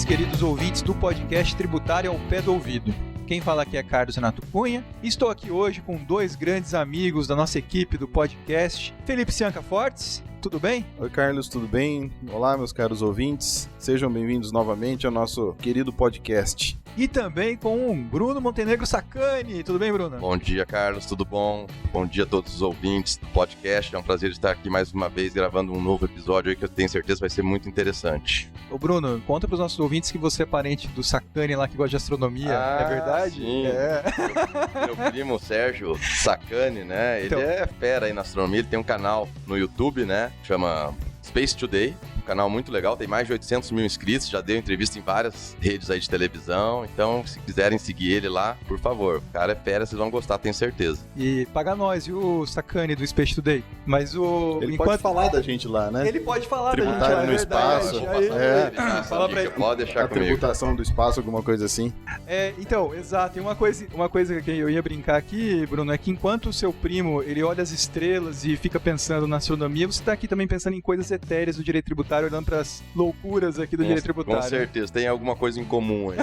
queridos ouvintes do podcast Tributário ao Pé do Ouvido. Quem fala aqui é Carlos Renato Cunha. Estou aqui hoje com dois grandes amigos da nossa equipe do podcast. Felipe Cianca Fortes, tudo bem? Oi, Carlos, tudo bem? Olá, meus caros ouvintes. Sejam bem-vindos novamente ao nosso querido podcast. E também com o Bruno Montenegro Sacani. Tudo bem, Bruno? Bom dia, Carlos, tudo bom? Bom dia a todos os ouvintes do podcast. É um prazer estar aqui mais uma vez gravando um novo episódio aí que eu tenho certeza vai ser muito interessante. Ô, Bruno, conta para os nossos ouvintes que você é parente do Sacani lá que gosta de astronomia. É verdade? Sim. É. Meu primo Sérgio Sacani, né? Ele é fera aí na astronomia. Ele tem um canal no YouTube, né? Chama Space Today. Canal muito legal, tem mais de 800 mil inscritos, já deu entrevista em várias redes aí de televisão, então se quiserem seguir ele lá, por favor, o cara é fera, vocês vão gostar, tenho certeza. E paga nós, viu, o Sacani do Space Today. Mas o... Ele pode falar da gente lá, né? Ele pode falar Tributário da gente, no espaço. Fala pra ele. Pode deixar A comigo. tributação do espaço, alguma coisa assim. Então, exato, e uma coisa que eu ia brincar aqui, Bruno, é que enquanto o seu primo, ele olha as estrelas e fica pensando na astronomia, você tá aqui também pensando em coisas etéreas do direito tributário, olhando para as loucuras aqui do direito tributário. Com certeza, tem alguma coisa em comum aí.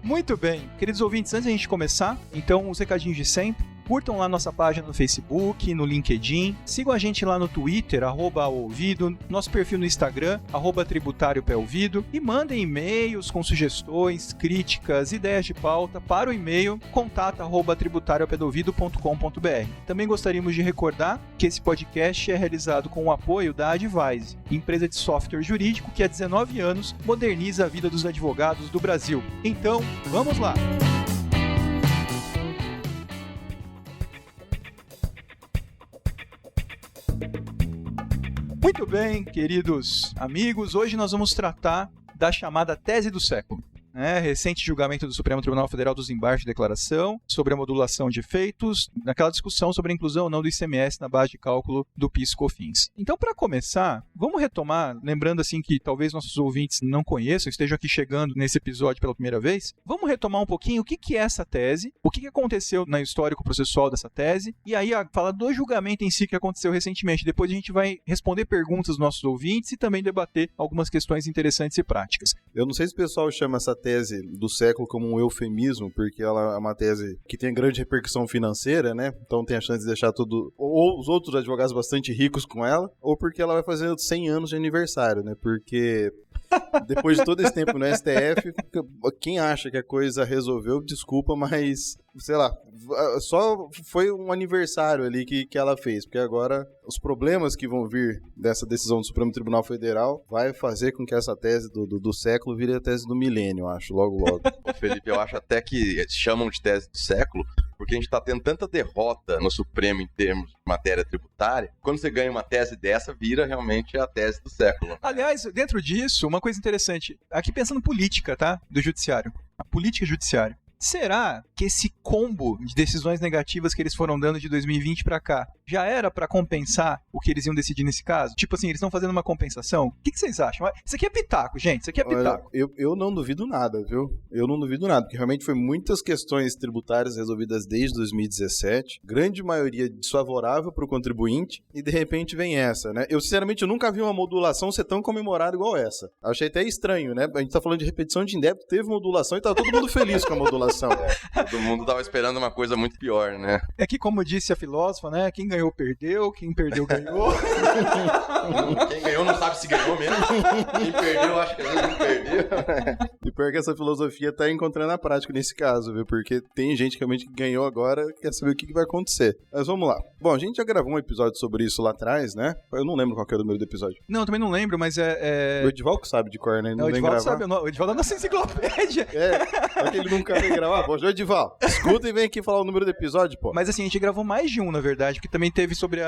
Muito bem. Queridos ouvintes, antes da gente começar, então os recadinhos de sempre. Curtam lá nossa página no Facebook, no LinkedIn. Sigam a gente lá no Twitter, @ouvido, nosso perfil no Instagram, @tributariopéouvido. E mandem e-mails com sugestões, críticas, ideias de pauta para o e-mail contato@tributariopedoouvido.com.br. Também gostaríamos de recordar que esse podcast é realizado com o apoio da Advise, empresa de software jurídico que há 19 anos moderniza a vida dos advogados do Brasil. Então, vamos lá! Muito bem, queridos amigos, hoje nós vamos tratar da chamada tese do século. Recente julgamento do Supremo Tribunal Federal dos embargos de declaração sobre a modulação de efeitos, naquela discussão sobre a inclusão ou não do ICMS na base de cálculo do PIS/COFINS. Então, para começar, vamos retomar, lembrando assim que talvez nossos ouvintes não conheçam, estejam aqui chegando nesse episódio pela primeira vez, vamos retomar um pouquinho o que é essa tese, o que aconteceu no histórico processual dessa tese, e aí falar do julgamento em si que aconteceu recentemente. Depois a gente vai responder perguntas dos nossos ouvintes e também debater algumas questões interessantes e práticas. Eu não sei se o pessoal chama essa tese do século como um eufemismo, porque ela é uma tese que tem grande repercussão financeira, né? Então tem a chance de deixar tudo, ou os outros advogados bastante ricos com ela, ou porque ela vai fazer 100 anos de aniversário, né? Porque depois de todo esse tempo no STF, quem acha que a coisa resolveu, desculpa, mas, sei lá, só foi um aniversário ali que ela fez, porque agora os problemas que vão vir dessa decisão do Supremo Tribunal Federal vai fazer com que essa tese do século vire a tese do milênio, eu acho, logo. Ô, Felipe, eu acho até que chamam de tese do século, porque a gente está tendo tanta derrota no Supremo em termos de matéria tributária, quando você ganha uma tese dessa, vira realmente a tese do século. Aliás, dentro disso, uma coisa interessante, aqui pensando política, tá? Do judiciário, a política judiciária. Será que esse combo de decisões negativas que eles foram dando de 2020 para cá já era para compensar o que eles iam decidir nesse caso? Tipo assim, eles estão fazendo uma compensação? O que vocês acham? Isso aqui é pitaco, gente. Isso aqui é pitaco. Eu não duvido nada, viu? Eu não duvido nada, porque realmente foi muitas questões tributárias resolvidas desde 2017, grande maioria desfavorável para o contribuinte, e de repente vem essa, né? Eu, sinceramente, nunca vi uma modulação ser tão comemorada igual essa. Achei até estranho, né? A gente tá falando de repetição de indébito, teve modulação e tava todo mundo feliz com a modulação. Todo mundo tava esperando uma coisa muito pior, né? É que, como disse a filósofa, né? Quem ganhou, perdeu. Quem perdeu, ganhou. Quem ganhou não sabe se ganhou mesmo. Quem perdeu, acho que às vezes não perdeu. E pior que essa filosofia tá encontrando na prática nesse caso, viu? Porque tem gente que realmente ganhou agora e quer saber o que vai acontecer. Mas vamos lá. Bom, a gente já gravou um episódio sobre isso lá atrás, né? Eu não lembro qual que é o número do episódio. Não, eu também não lembro, mas O Edivaldo que sabe de cor, né? Ele não o vem Edivaldo gravar. sabe, o Edivaldo é nossa enciclopédia. Só que ele nunca vem gravar. Pô, Edivaldo, escuta e vem aqui falar o número do episódio, pô. Mas assim, a gente gravou mais de um, na verdade, porque também teve sobre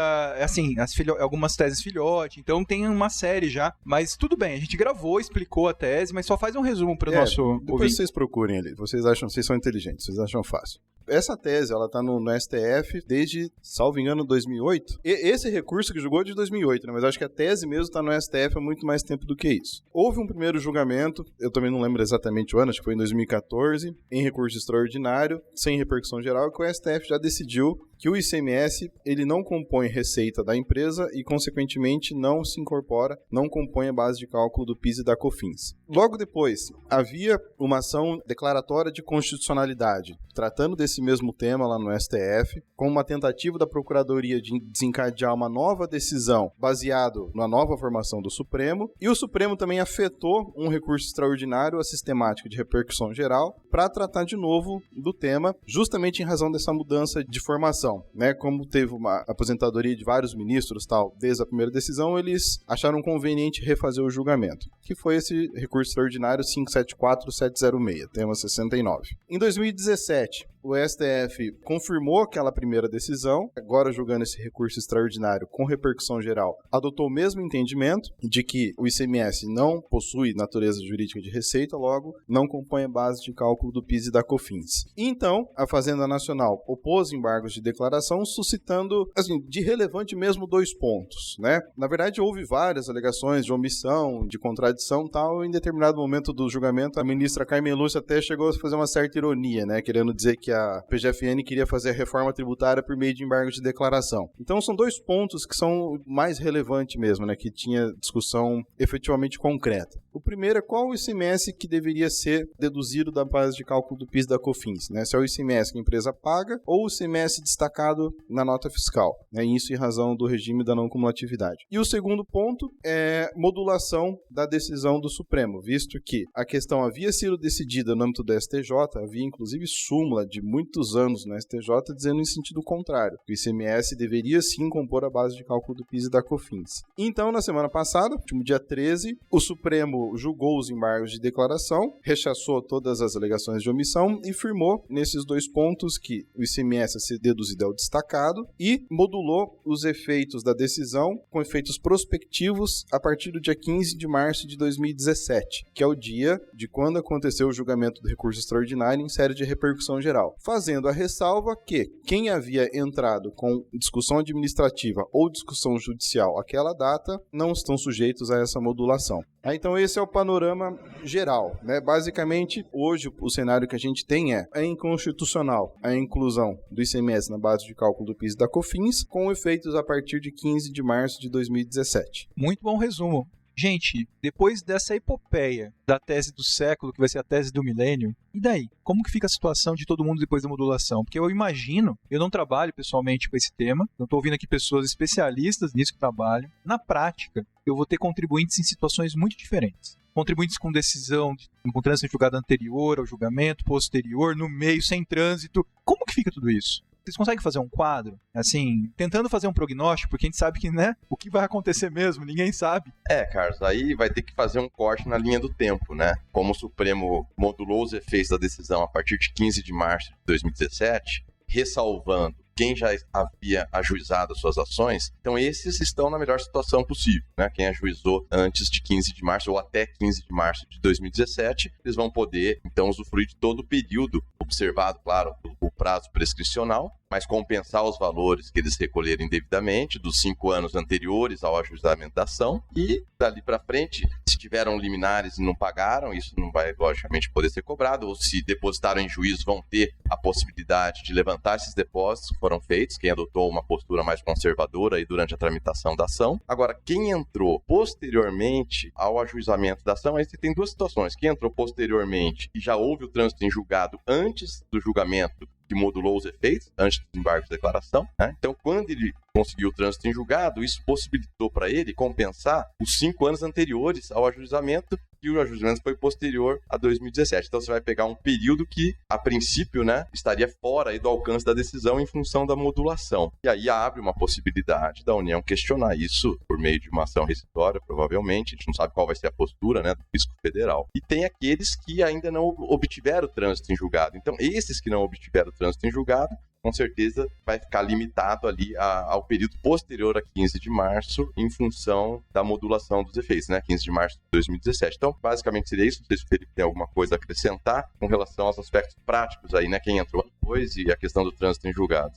algumas teses filhote, então tem uma série já. Mas tudo bem, a gente gravou, explicou a tese, mas só faz um resumo para o nosso depois ouvinte. Vocês procurem ali, vocês são inteligentes, vocês acham fácil. Essa tese, ela tá no STF desde, salvo engano, 2008. Esse recurso que julgou é de 2008, né? Mas acho que a tese mesmo tá no STF há muito mais tempo do que isso. Houve um primeiro julgamento, eu também não lembro exatamente o ano, acho que foi em 2014, em recurso extraordinário, sem repercussão geral, que o STF já decidiu que o ICMS ele não compõe receita da empresa e, consequentemente, não se incorpora, não compõe a base de cálculo do PIS e da COFINS. Logo depois, havia uma ação declaratória de constitucionalidade, tratando desse mesmo tema lá no STF, com uma tentativa da Procuradoria de desencadear uma nova decisão baseado na nova formação do Supremo, e o Supremo também afetou um recurso extraordinário à sistemática de repercussão geral para tratar de novo do tema, justamente em razão dessa mudança de formação, né? Como teve uma aposentadoria de vários ministros tal, desde a primeira decisão, eles acharam conveniente refazer o julgamento, que foi esse recurso extraordinário 574706, tema 69. Em 2017, o STF confirmou aquela primeira decisão, agora julgando esse recurso extraordinário com repercussão geral, adotou o mesmo entendimento de que o ICMS não possui natureza jurídica de receita, logo não compõe a base de cálculo do PIS e da COFINS. Então, a Fazenda Nacional opôs embargos de declaração, suscitando, assim, de relevante mesmo 2 pontos, né? Na verdade, houve várias alegações de omissão, de contradição, tal, e em determinado momento do julgamento, a ministra Carmen Lúcia até chegou a fazer uma certa ironia, né? Querendo dizer que a PGFN queria fazer a reforma tributária por meio de embargo de declaração. Então, são 2 pontos que são mais relevantes mesmo, né? Que tinha discussão efetivamente concreta. O primeiro é qual o ICMS que deveria ser deduzido da base de cálculo do PIS e da COFINS, né? Se é o ICMS que a empresa paga ou o ICMS destacado na nota fiscal, né? Isso em razão do regime da não cumulatividade. E o segundo ponto é modulação da decisão do Supremo, visto que a questão havia sido decidida no âmbito do STJ, havia inclusive súmula de muitos anos no STJ dizendo em sentido contrário, que o ICMS deveria sim compor a base de cálculo do PIS e da COFINS. Então, na semana passada, último dia 13, o Supremo julgou os embargos de declaração, rechaçou todas as alegações de omissão e firmou nesses 2 pontos que o ICMS a ser deduzido é o destacado e modulou os efeitos da decisão com efeitos prospectivos a partir do dia 15 de março de 2017, que é o dia de quando aconteceu o julgamento do recurso extraordinário em série de repercussão geral, fazendo a ressalva que quem havia entrado com discussão administrativa ou discussão judicial àquela data não estão sujeitos a essa modulação. Então esse é o panorama geral, né? Basicamente, hoje o cenário que a gente tem é inconstitucional a inclusão do ICMS na base de cálculo do PIS e da COFINS, com efeitos a partir de 15 de março de 2017. Muito bom resumo. Gente, depois dessa epopeia da tese do século, que vai ser a tese do milênio, e daí? Como que fica a situação de todo mundo depois da modulação? Porque eu imagino, eu não trabalho pessoalmente com esse tema, eu estou ouvindo aqui pessoas especialistas nisso que trabalham. Na prática, eu vou ter contribuintes em situações muito diferentes. Contribuintes com decisão, com trânsito em julgado anterior ao julgamento, posterior, no meio, sem trânsito. Como que fica tudo isso? Vocês conseguem fazer um quadro, assim, tentando fazer um prognóstico, porque a gente sabe que, né, o que vai acontecer mesmo, ninguém sabe. Carlos, aí vai ter que fazer um corte na linha do tempo, né? Como o Supremo modulou os efeitos da decisão a partir de 15 de março de 2017, ressalvando quem já havia ajuizado as suas ações, então esses estão na melhor situação possível, né? Quem ajuizou antes de 15 de março ou até 15 de março de 2017, eles vão poder, então, usufruir de todo o período, observado, claro, o prazo prescricional, mas compensar os valores que eles recolheram indevidamente dos 5 anos anteriores ao ajuizamento da ação e, dali para frente, se tiveram liminares e não pagaram, isso não vai, logicamente, poder ser cobrado, ou se depositaram em juízo, vão ter a possibilidade de levantar esses depósitos que foram feitos, quem adotou uma postura mais conservadora aí durante a tramitação da ação. Agora, quem entrou posteriormente ao ajuizamento da ação, aí você tem 2 situações. Quem entrou posteriormente e já houve o trânsito em julgado antes do julgamento, que modulou os efeitos antes do embargo de declaração, né? Então, quando ele conseguiu o trânsito em julgado, isso possibilitou para ele compensar os 5 anos anteriores ao ajuizamento, e o ajuizamento foi posterior a 2017. Então, você vai pegar um período que, a princípio, né, estaria fora aí do alcance da decisão em função da modulação. E aí abre uma possibilidade da União questionar isso por meio de uma ação rescisória, provavelmente. A gente não sabe qual vai ser a postura, né, do Fisco Federal. E tem aqueles que ainda não obtiveram o trânsito em julgado. Então, esses que não obtiveram o trânsito em julgado, com certeza vai ficar limitado ali ao período posterior a 15 de março, em função da modulação dos efeitos, né? 15 de março de 2017. Então, basicamente seria isso. Não sei se o Felipe tem alguma coisa a acrescentar com relação aos aspectos práticos aí, né? Quem entrou depois e a questão do trânsito em julgado.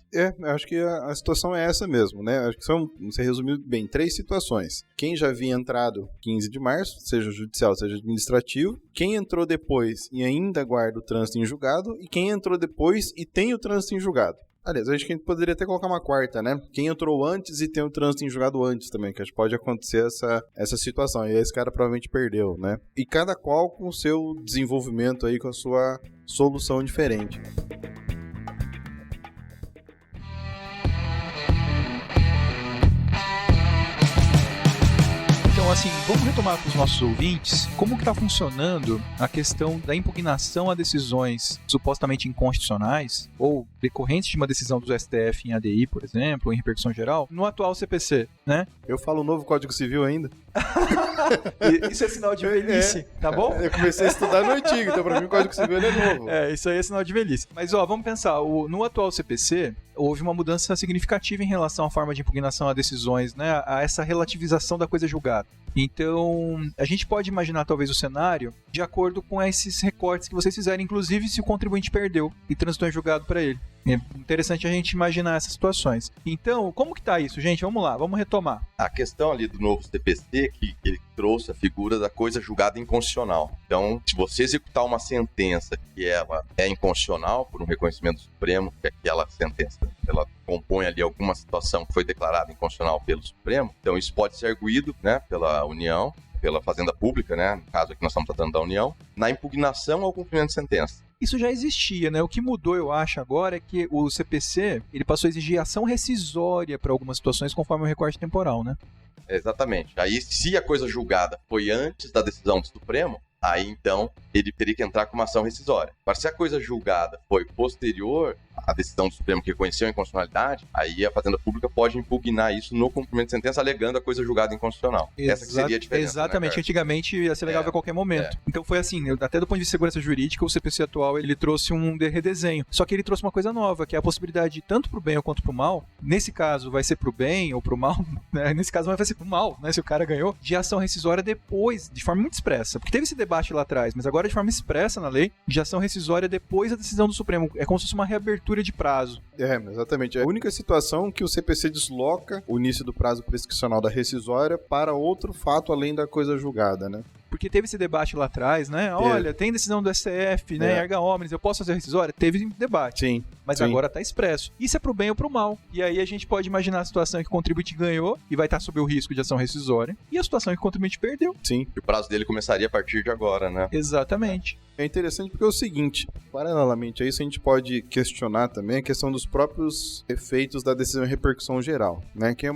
Acho que a situação é essa mesmo, né? Acho que você resumiu bem, 3 situações. Quem já havia entrado 15 de março, seja judicial, seja administrativo, quem entrou depois e ainda guarda o trânsito em julgado, e quem entrou depois e tem o trânsito em julgado. Aliás, eu acho que a gente poderia até colocar uma quarta, né? Quem entrou antes e tem o trânsito em julgado antes também, que acho que pode acontecer essa situação. E aí esse cara provavelmente perdeu, né? E cada qual com o seu desenvolvimento aí, com a sua solução diferente. Então, assim, vamos retomar para os nossos ouvintes como que está funcionando a questão da impugnação a decisões supostamente inconstitucionais ou decorrentes de uma decisão do STF em ADI, por exemplo, ou em repercussão geral, no atual CPC, né? Eu falo o novo Código Civil ainda. Isso é sinal de velhice, tá bom? Eu comecei a estudar no antigo, então pra mim o Código Civil é novo. Isso aí é sinal de velhice. Mas, vamos pensar, no atual CPC, houve uma mudança significativa em relação à forma de impugnação a decisões, né? A essa relativização da coisa julgada. Então, a gente pode imaginar talvez o cenário de acordo com esses recortes que vocês fizeram, inclusive se o contribuinte perdeu e transitou em julgado para ele. É interessante a gente imaginar essas situações. Então, como que tá isso, gente? Vamos lá, vamos retomar. A questão ali do novo CPC que ele trouxe a figura da coisa julgada inconstitucional. Então, se você executar uma sentença que ela é inconstitucional por um reconhecimento do Supremo, que aquela sentença ela compõe ali alguma situação que foi declarada inconstitucional pelo Supremo, então isso pode ser arguido, né, pela União, pela Fazenda Pública, né, no caso aqui nós estamos tratando da União, na impugnação ao cumprimento de sentença. Isso já existia, né? O que mudou, eu acho, agora é que o CPC ele passou a exigir ação rescisória para algumas situações conforme o recorte temporal, né? Exatamente. Aí, se a coisa julgada foi antes da decisão do Supremo, aí então ele teria que entrar com uma ação rescisória. Mas se a coisa julgada foi posterior à decisão do Supremo que reconheceu a inconstitucionalidade, aí a Fazenda Pública pode impugnar isso no cumprimento de sentença, alegando a coisa julgada inconstitucional. Essa que seria a diferença. Exatamente. Né, antigamente ia ser legal a qualquer momento. Então foi assim, até do ponto de vista de segurança jurídica, o CPC atual ele trouxe um redesenho. Só que ele trouxe uma coisa nova, que é a possibilidade, tanto pro bem quanto pro mal, nesse caso vai ser pro bem ou pro mal, né? Nesse caso vai ser pro mal, né? Se o cara ganhou, de ação rescisória depois, de forma muito expressa. Porque teve esse debate lá atrás, mas agora de forma expressa na lei, de ação rescisória depois da decisão do Supremo. É como se fosse uma reabertura de prazo. Exatamente. É a única situação que o CPC desloca o início do prazo prescricional da rescisória para outro fato além da coisa julgada, né? Porque teve esse debate lá atrás, né? Olha, tem decisão do STF, né? Erga omnes, eu posso fazer rescisória? Teve debate. Sim. Mas agora tá expresso. Isso é pro bem ou pro mal. E aí a gente pode imaginar a situação em que o contribuinte ganhou e vai estar sob o risco de ação rescisória. E a situação em que o contribuinte perdeu. Sim. E o prazo dele começaria a partir de agora, né? Exatamente. É interessante porque é o seguinte, paralelamente a isso a gente pode questionar também a questão dos próprios efeitos da decisão em repercussão geral, né? Que é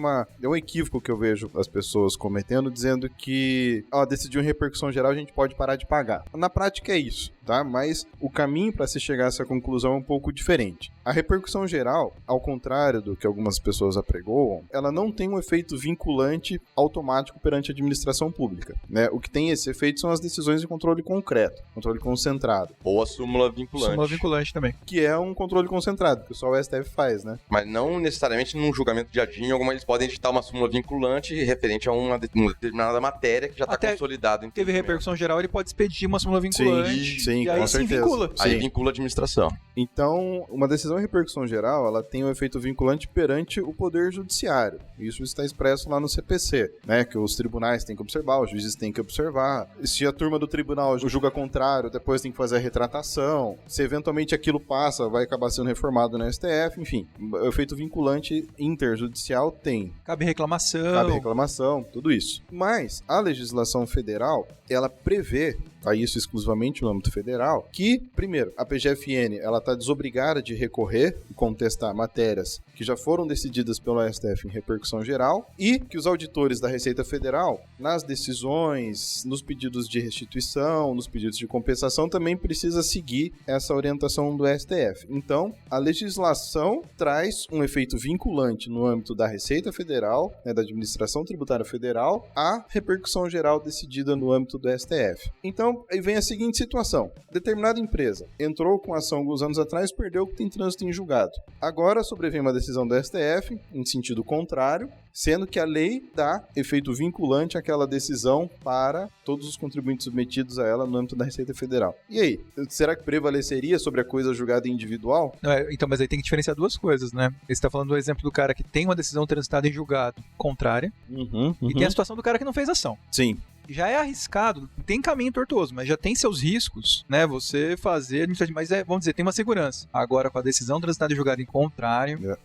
um equívoco que eu vejo as pessoas cometendo, dizendo que decidiu em repercussão geral a gente pode parar de pagar. Na prática é isso, tá? Mas o caminho para se chegar a essa conclusão é um pouco diferente. A repercussão geral, ao contrário do que algumas pessoas apregoam, ela não tem um efeito vinculante automático perante a administração pública, né? O que tem esse efeito são as decisões de controle concreto, controle concentrado. Ou a súmula vinculante. Súmula vinculante também. Que é um controle concentrado, que só o STF faz, né? Mas não necessariamente num julgamento de ADI, eles podem editar uma súmula vinculante referente a uma determinada matéria que já está consolidada. Teve repercussão geral, ele pode expedir uma súmula vinculante. Sim, e aí com certeza. vincula. Aí vincula a administração. Então, uma decisão em repercussão geral, ela tem um efeito vinculante perante o Poder Judiciário. Isso está expresso lá no CPC, né? Que os tribunais têm que observar, os juízes têm que observar. Se a turma do tribunal julga contrário, depois tem que fazer a retratação. Se eventualmente aquilo passa, vai acabar sendo reformado no STF, enfim. O efeito vinculante interjudicial tem. Cabe reclamação, tudo isso. Mas a legislação federal, ela prevê, isso exclusivamente no âmbito federal, que, primeiro, a PGFN ela está desobrigada de recorrer e contestar matérias que já foram decididas pelo STF em repercussão geral e que os auditores da Receita Federal, nas decisões, nos pedidos de restituição, nos pedidos de compensação, também precisa seguir essa orientação do STF. Então, a legislação traz um efeito vinculante no âmbito da Receita Federal, né, da Administração Tributária Federal, à repercussão geral decidida no âmbito do STF. Então, aí vem a seguinte situação. Determinada empresa entrou com ação alguns anos atrás, perdeu que tem trânsito em julgado. Agora sobrevém uma decisão do STF, em sentido contrário, sendo que a lei dá efeito vinculante àquela decisão para todos os contribuintes submetidos a ela no âmbito da Receita Federal. E aí, será que prevaleceria sobre a coisa julgada individual? Então, mas aí tem que diferenciar duas coisas, né? Você está falando do exemplo do cara que tem uma decisão transitada em julgado contrária e tem a situação do cara que não fez ação. Sim. já é arriscado, tem caminho tortuoso, mas já tem seus riscos, né? Você fazer, mas vamos dizer, tem uma segurança. Agora, com a decisão transitada e julgada em contrário...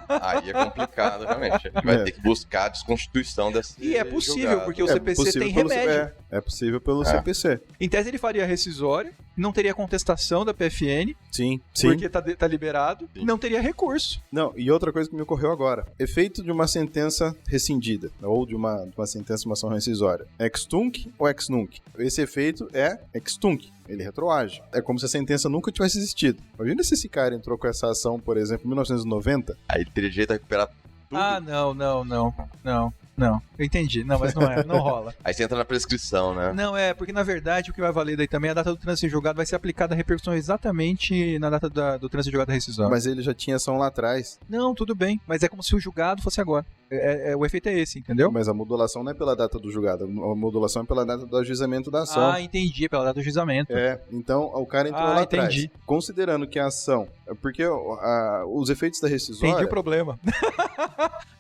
Aí é complicado, realmente. A gente vai ter que buscar a desconstituição dessa. E é possível, porque o CPC tem remédio. É possível pelo CPC. Em tese, ele faria rescisória, não teria contestação da PFN. Sim. Porque tá liberado. Sim. Não teria recurso. Não, e outra coisa que me ocorreu agora. Efeito de uma sentença rescindida, ou de uma sentença de uma ação rescisória. Ex-tunc ou ex-nunc? Esse efeito é ex-tunc. Ele retroage. É como se a sentença nunca tivesse existido. Imagina se esse cara entrou com essa ação, por exemplo, em 1990. Aí ele teria jeito de recuperar tudo. Ah, não. Eu entendi. Não, mas não rola. Aí você entra na prescrição, né? Não, porque na verdade o que vai valer daí também, a data do trânsito em julgado vai ser aplicada a repercussão exatamente na data do trânsito em julgado da rescisão. Mas ele já tinha ação lá atrás. Não, tudo bem, mas é como se o julgado fosse agora. O efeito é esse, entendeu? Mas a modulação não é pela data do julgado, a modulação é pela data do ajuizamento da ação. Ah, entendi, é pela data do ajuizamento. Então o cara entrou lá atrás. Entendi. Considerando que a ação... Porque os efeitos da rescisória... Entendi o problema.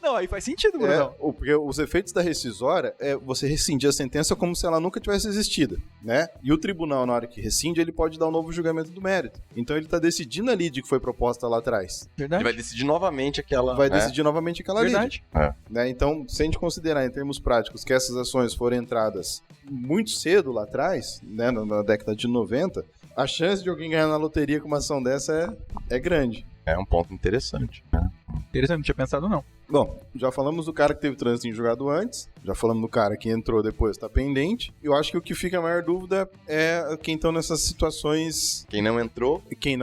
Não, aí faz sentido, Bruno. Porque os efeitos da rescisória é você rescindir a sentença como se ela nunca tivesse existido, né? E o tribunal, na hora que rescinde, ele pode dar um novo julgamento do mérito. Então ele tá decidindo a lide que foi proposta lá atrás. Verdade. Ele vai decidir novamente aquela... Verdade. Né? Então, se a gente considerar em termos práticos que essas ações foram entradas muito cedo lá atrás, né, na década de 90, a chance de alguém ganhar na loteria com uma ação dessa é grande. É um ponto interessante. Interessante, não tinha pensado não. Bom, já falamos do cara que teve trânsito em julgado antes, já falamos do cara que entrou depois, tá pendente. Eu acho que o que fica a maior dúvida é quem estão nessas situações... Quem não entrou. E quem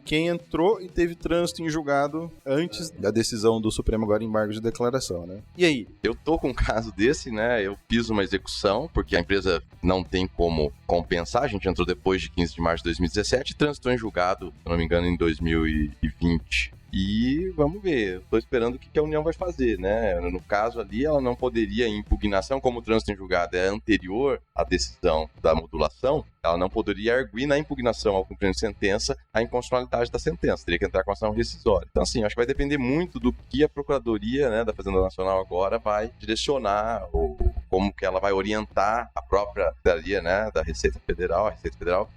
quem entrou e teve trânsito em julgado antes da decisão do Supremo agora em embargo de declaração, né? E aí? Eu tô com um caso desse, né? Eu fiz uma execução, porque a empresa não tem como compensar, a gente entrou depois de 15 de março de 2017 e transitou em julgado, se não me engano, em 2020. E vamos ver, eu tô esperando o que a União vai fazer, né? No caso ali, ela não poderia, em impugnação, como o trânsito em julgado é anterior à decisão da modulação, ela não poderia arguir na impugnação ao cumprimento de sentença a inconstitucionalidade da sentença, teria que entrar com ação rescisória. Então, assim, acho que vai depender muito do que a Procuradoria, né, da Fazenda Nacional agora vai direcionar, ou como que ela vai orientar a própria Secretaria, né, da Receita Federal,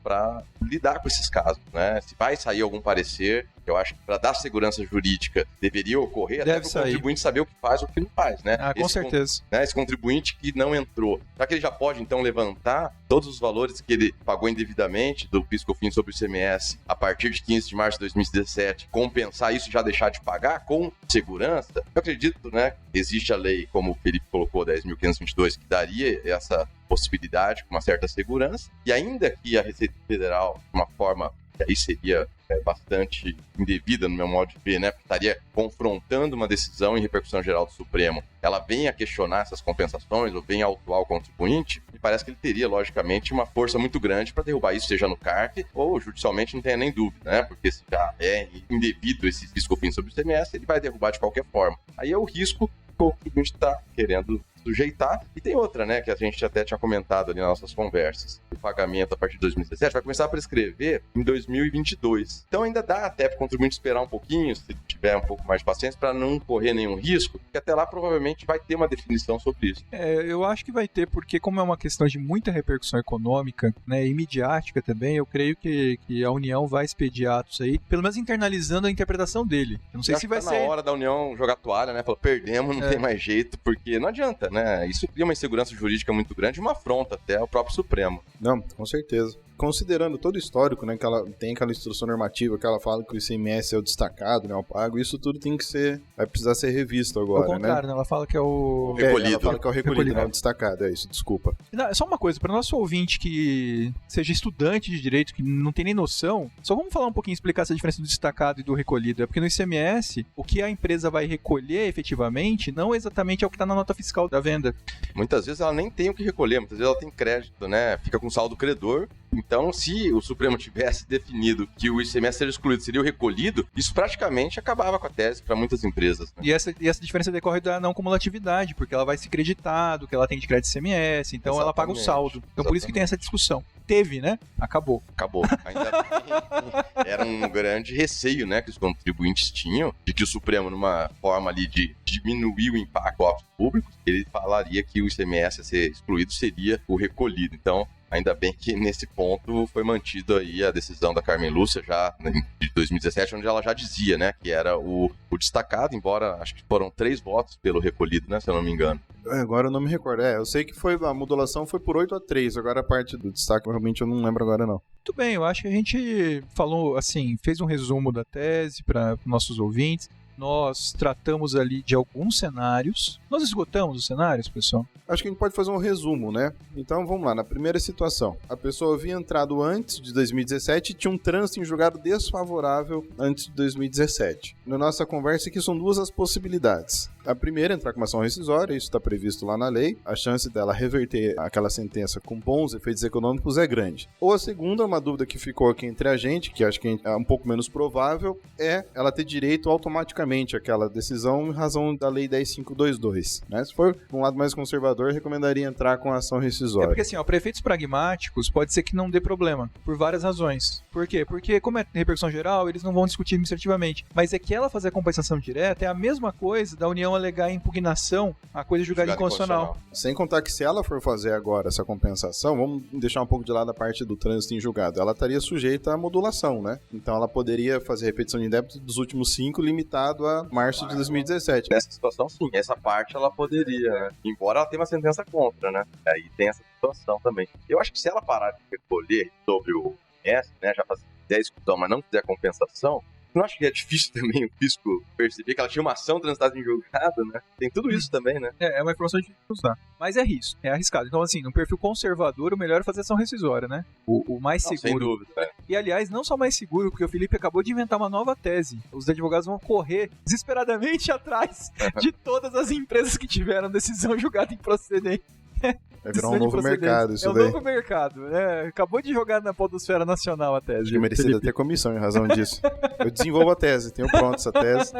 para lidar com esses casos, né? Se vai sair algum parecer, eu acho que para dar segurança jurídica deveria ocorrer, até para o contribuinte saber o que faz ou o que não faz, né? Com certeza. Esse contribuinte que não entrou, será que ele já pode, então, levantar todos os valores que ele pagou indevidamente do PIS/COFINS sobre o ICMS a partir de 15 de março de 2017, compensar isso e já deixar de pagar com segurança? Eu acredito, né, existe a lei, como o Felipe colocou, 10.522, que daria essa possibilidade com uma certa segurança, e ainda que a Receita Federal, de uma forma que aí seria bastante indevida no meu modo de ver, né? Porque estaria confrontando uma decisão em repercussão geral do Supremo. Ela vem a questionar essas compensações ou vem a autuar o contribuinte, e parece que ele teria, logicamente, uma força muito grande para derrubar isso, seja no CARF ou judicialmente, não tenha nem dúvida, né? Porque se já é indevido esse PIS/COFINS sobre o ICMS, ele vai derrubar de qualquer forma. Aí é o risco que o contribuinte está querendo sujeitar. E tem outra, né, que a gente até tinha comentado ali nas nossas conversas. O pagamento a partir de 2017 vai começar a prescrever em 2022. Então ainda dá até para o contribuinte esperar um pouquinho, se tiver um pouco mais de paciência, para não correr nenhum risco, porque até lá provavelmente vai ter uma definição sobre isso. Eu acho que vai ter, porque como é uma questão de muita repercussão econômica, né, e midiática também, eu creio que a União vai expedir atos aí, pelo menos internalizando a interpretação dele. Eu não sei se vai ser... na hora da União jogar toalha, né, falar, perdemos, não tem mais jeito, porque não adianta, né? Isso cria uma insegurança jurídica muito grande, uma afronta até ao próprio Supremo. Não, com certeza. Considerando todo o histórico, né, que ela tem aquela instrução normativa que ela fala que o ICMS é o destacado, né, o pago, isso tudo tem que ser, vai precisar ser revisto agora, né? Ao contrário, né? Ela fala que é o... recolhido. Ela fala que é o recolhido, não é o destacado, é isso, desculpa. Não, só uma coisa, para nosso ouvinte que seja estudante de direito, que não tem nem noção, só vamos falar um pouquinho, explicar essa diferença do destacado e do recolhido. É porque no ICMS, o que a empresa vai recolher efetivamente não exatamente é o que está na nota fiscal da venda. Muitas vezes ela nem tem o que recolher, muitas vezes ela tem crédito, né? Fica com saldo credor Então, se o Supremo tivesse definido que o ICMS seria excluído, seria o recolhido, isso praticamente acabava com a tese para muitas empresas. Né? E essa diferença decorre da não cumulatividade, porque ela vai se creditar do que ela tem de crédito ICMS, então ela paga o saldo. Então por isso que tem essa discussão. Teve, né? Acabou. Ainda bem. Era um grande receio, né, que os contribuintes tinham, de que o Supremo, numa forma ali de diminuir o impacto aos públicos, ele falaria que o ICMS a ser excluído seria o recolhido. Então, ainda bem que nesse ponto foi mantido aí a decisão da Carmen Lúcia já de 2017, onde ela já dizia, né, que era o destacado, embora acho que foram 3 votos pelo recolhido, né, se eu não me engano. Agora eu não me recordo. Eu sei que a modulação foi por 8-3, agora a parte do destaque realmente eu não lembro agora não. Muito bem, eu acho que a gente falou, assim, fez um resumo da tese para nossos ouvintes. Nós tratamos ali de alguns cenários. Nós esgotamos os cenários, pessoal? Acho que a gente pode fazer um resumo, né? Então vamos lá, na primeira situação. A pessoa havia entrado antes de 2017 e tinha um trânsito em julgado desfavorável antes de 2017. Na nossa conversa aqui são 2 as possibilidades. A primeira, entrar com uma ação rescisória, isso está previsto lá na lei. A chance dela reverter aquela sentença com bons efeitos econômicos é grande. Ou a segunda, uma dúvida que ficou aqui entre a gente, que acho que é um pouco menos provável, é ela ter direito automaticamente àquela decisão em razão da lei 10.522. Né? Se for um lado mais conservador, recomendaria entrar com a ação rescisória. Porque assim, para efeitos pragmáticos, pode ser que não dê problema, por várias razões. Por quê? Porque como é repercussão geral, eles não vão discutir administrativamente. Mas é que ela fazer a compensação direta é a mesma coisa da União alegar impugnação a coisa julgada inconstitucional. Sem contar que se ela for fazer agora essa compensação, vamos deixar um pouco de lado a parte do trânsito em julgado, ela estaria sujeita à modulação, né? Então ela poderia fazer repetição de débito dos últimos 5 limitado a março de 2017. Nessa situação, sim, essa parte ela poderia, né? Embora ela tenha uma sentença contra, né? Aí tem essa situação também. Eu acho que se ela parar de recolher sobre o ICMS, né, já fazer a discussão, mas não fizer compensação, não acho que é difícil também o fisco perceber que ela tinha uma ação transitada em julgado, né? Tem tudo isso também, né? É uma informação difícil de usar. Mas é risco, é arriscado. Então, assim, no perfil conservador, o melhor é fazer ação rescisória, né? O mais seguro. Sem dúvida, né? E, aliás, não só mais seguro, porque o Felipe acabou de inventar uma nova tese. Os advogados vão correr desesperadamente atrás de todas as empresas que tiveram decisão julgada improcedente. Vai virar um novo mercado isso daí. É um novo mercado, né? Acabou de jogar na podosfera nacional a tese. Acho que merecia ter comissão em razão disso. Eu desenvolvo a tese, tenho pronto essa tese.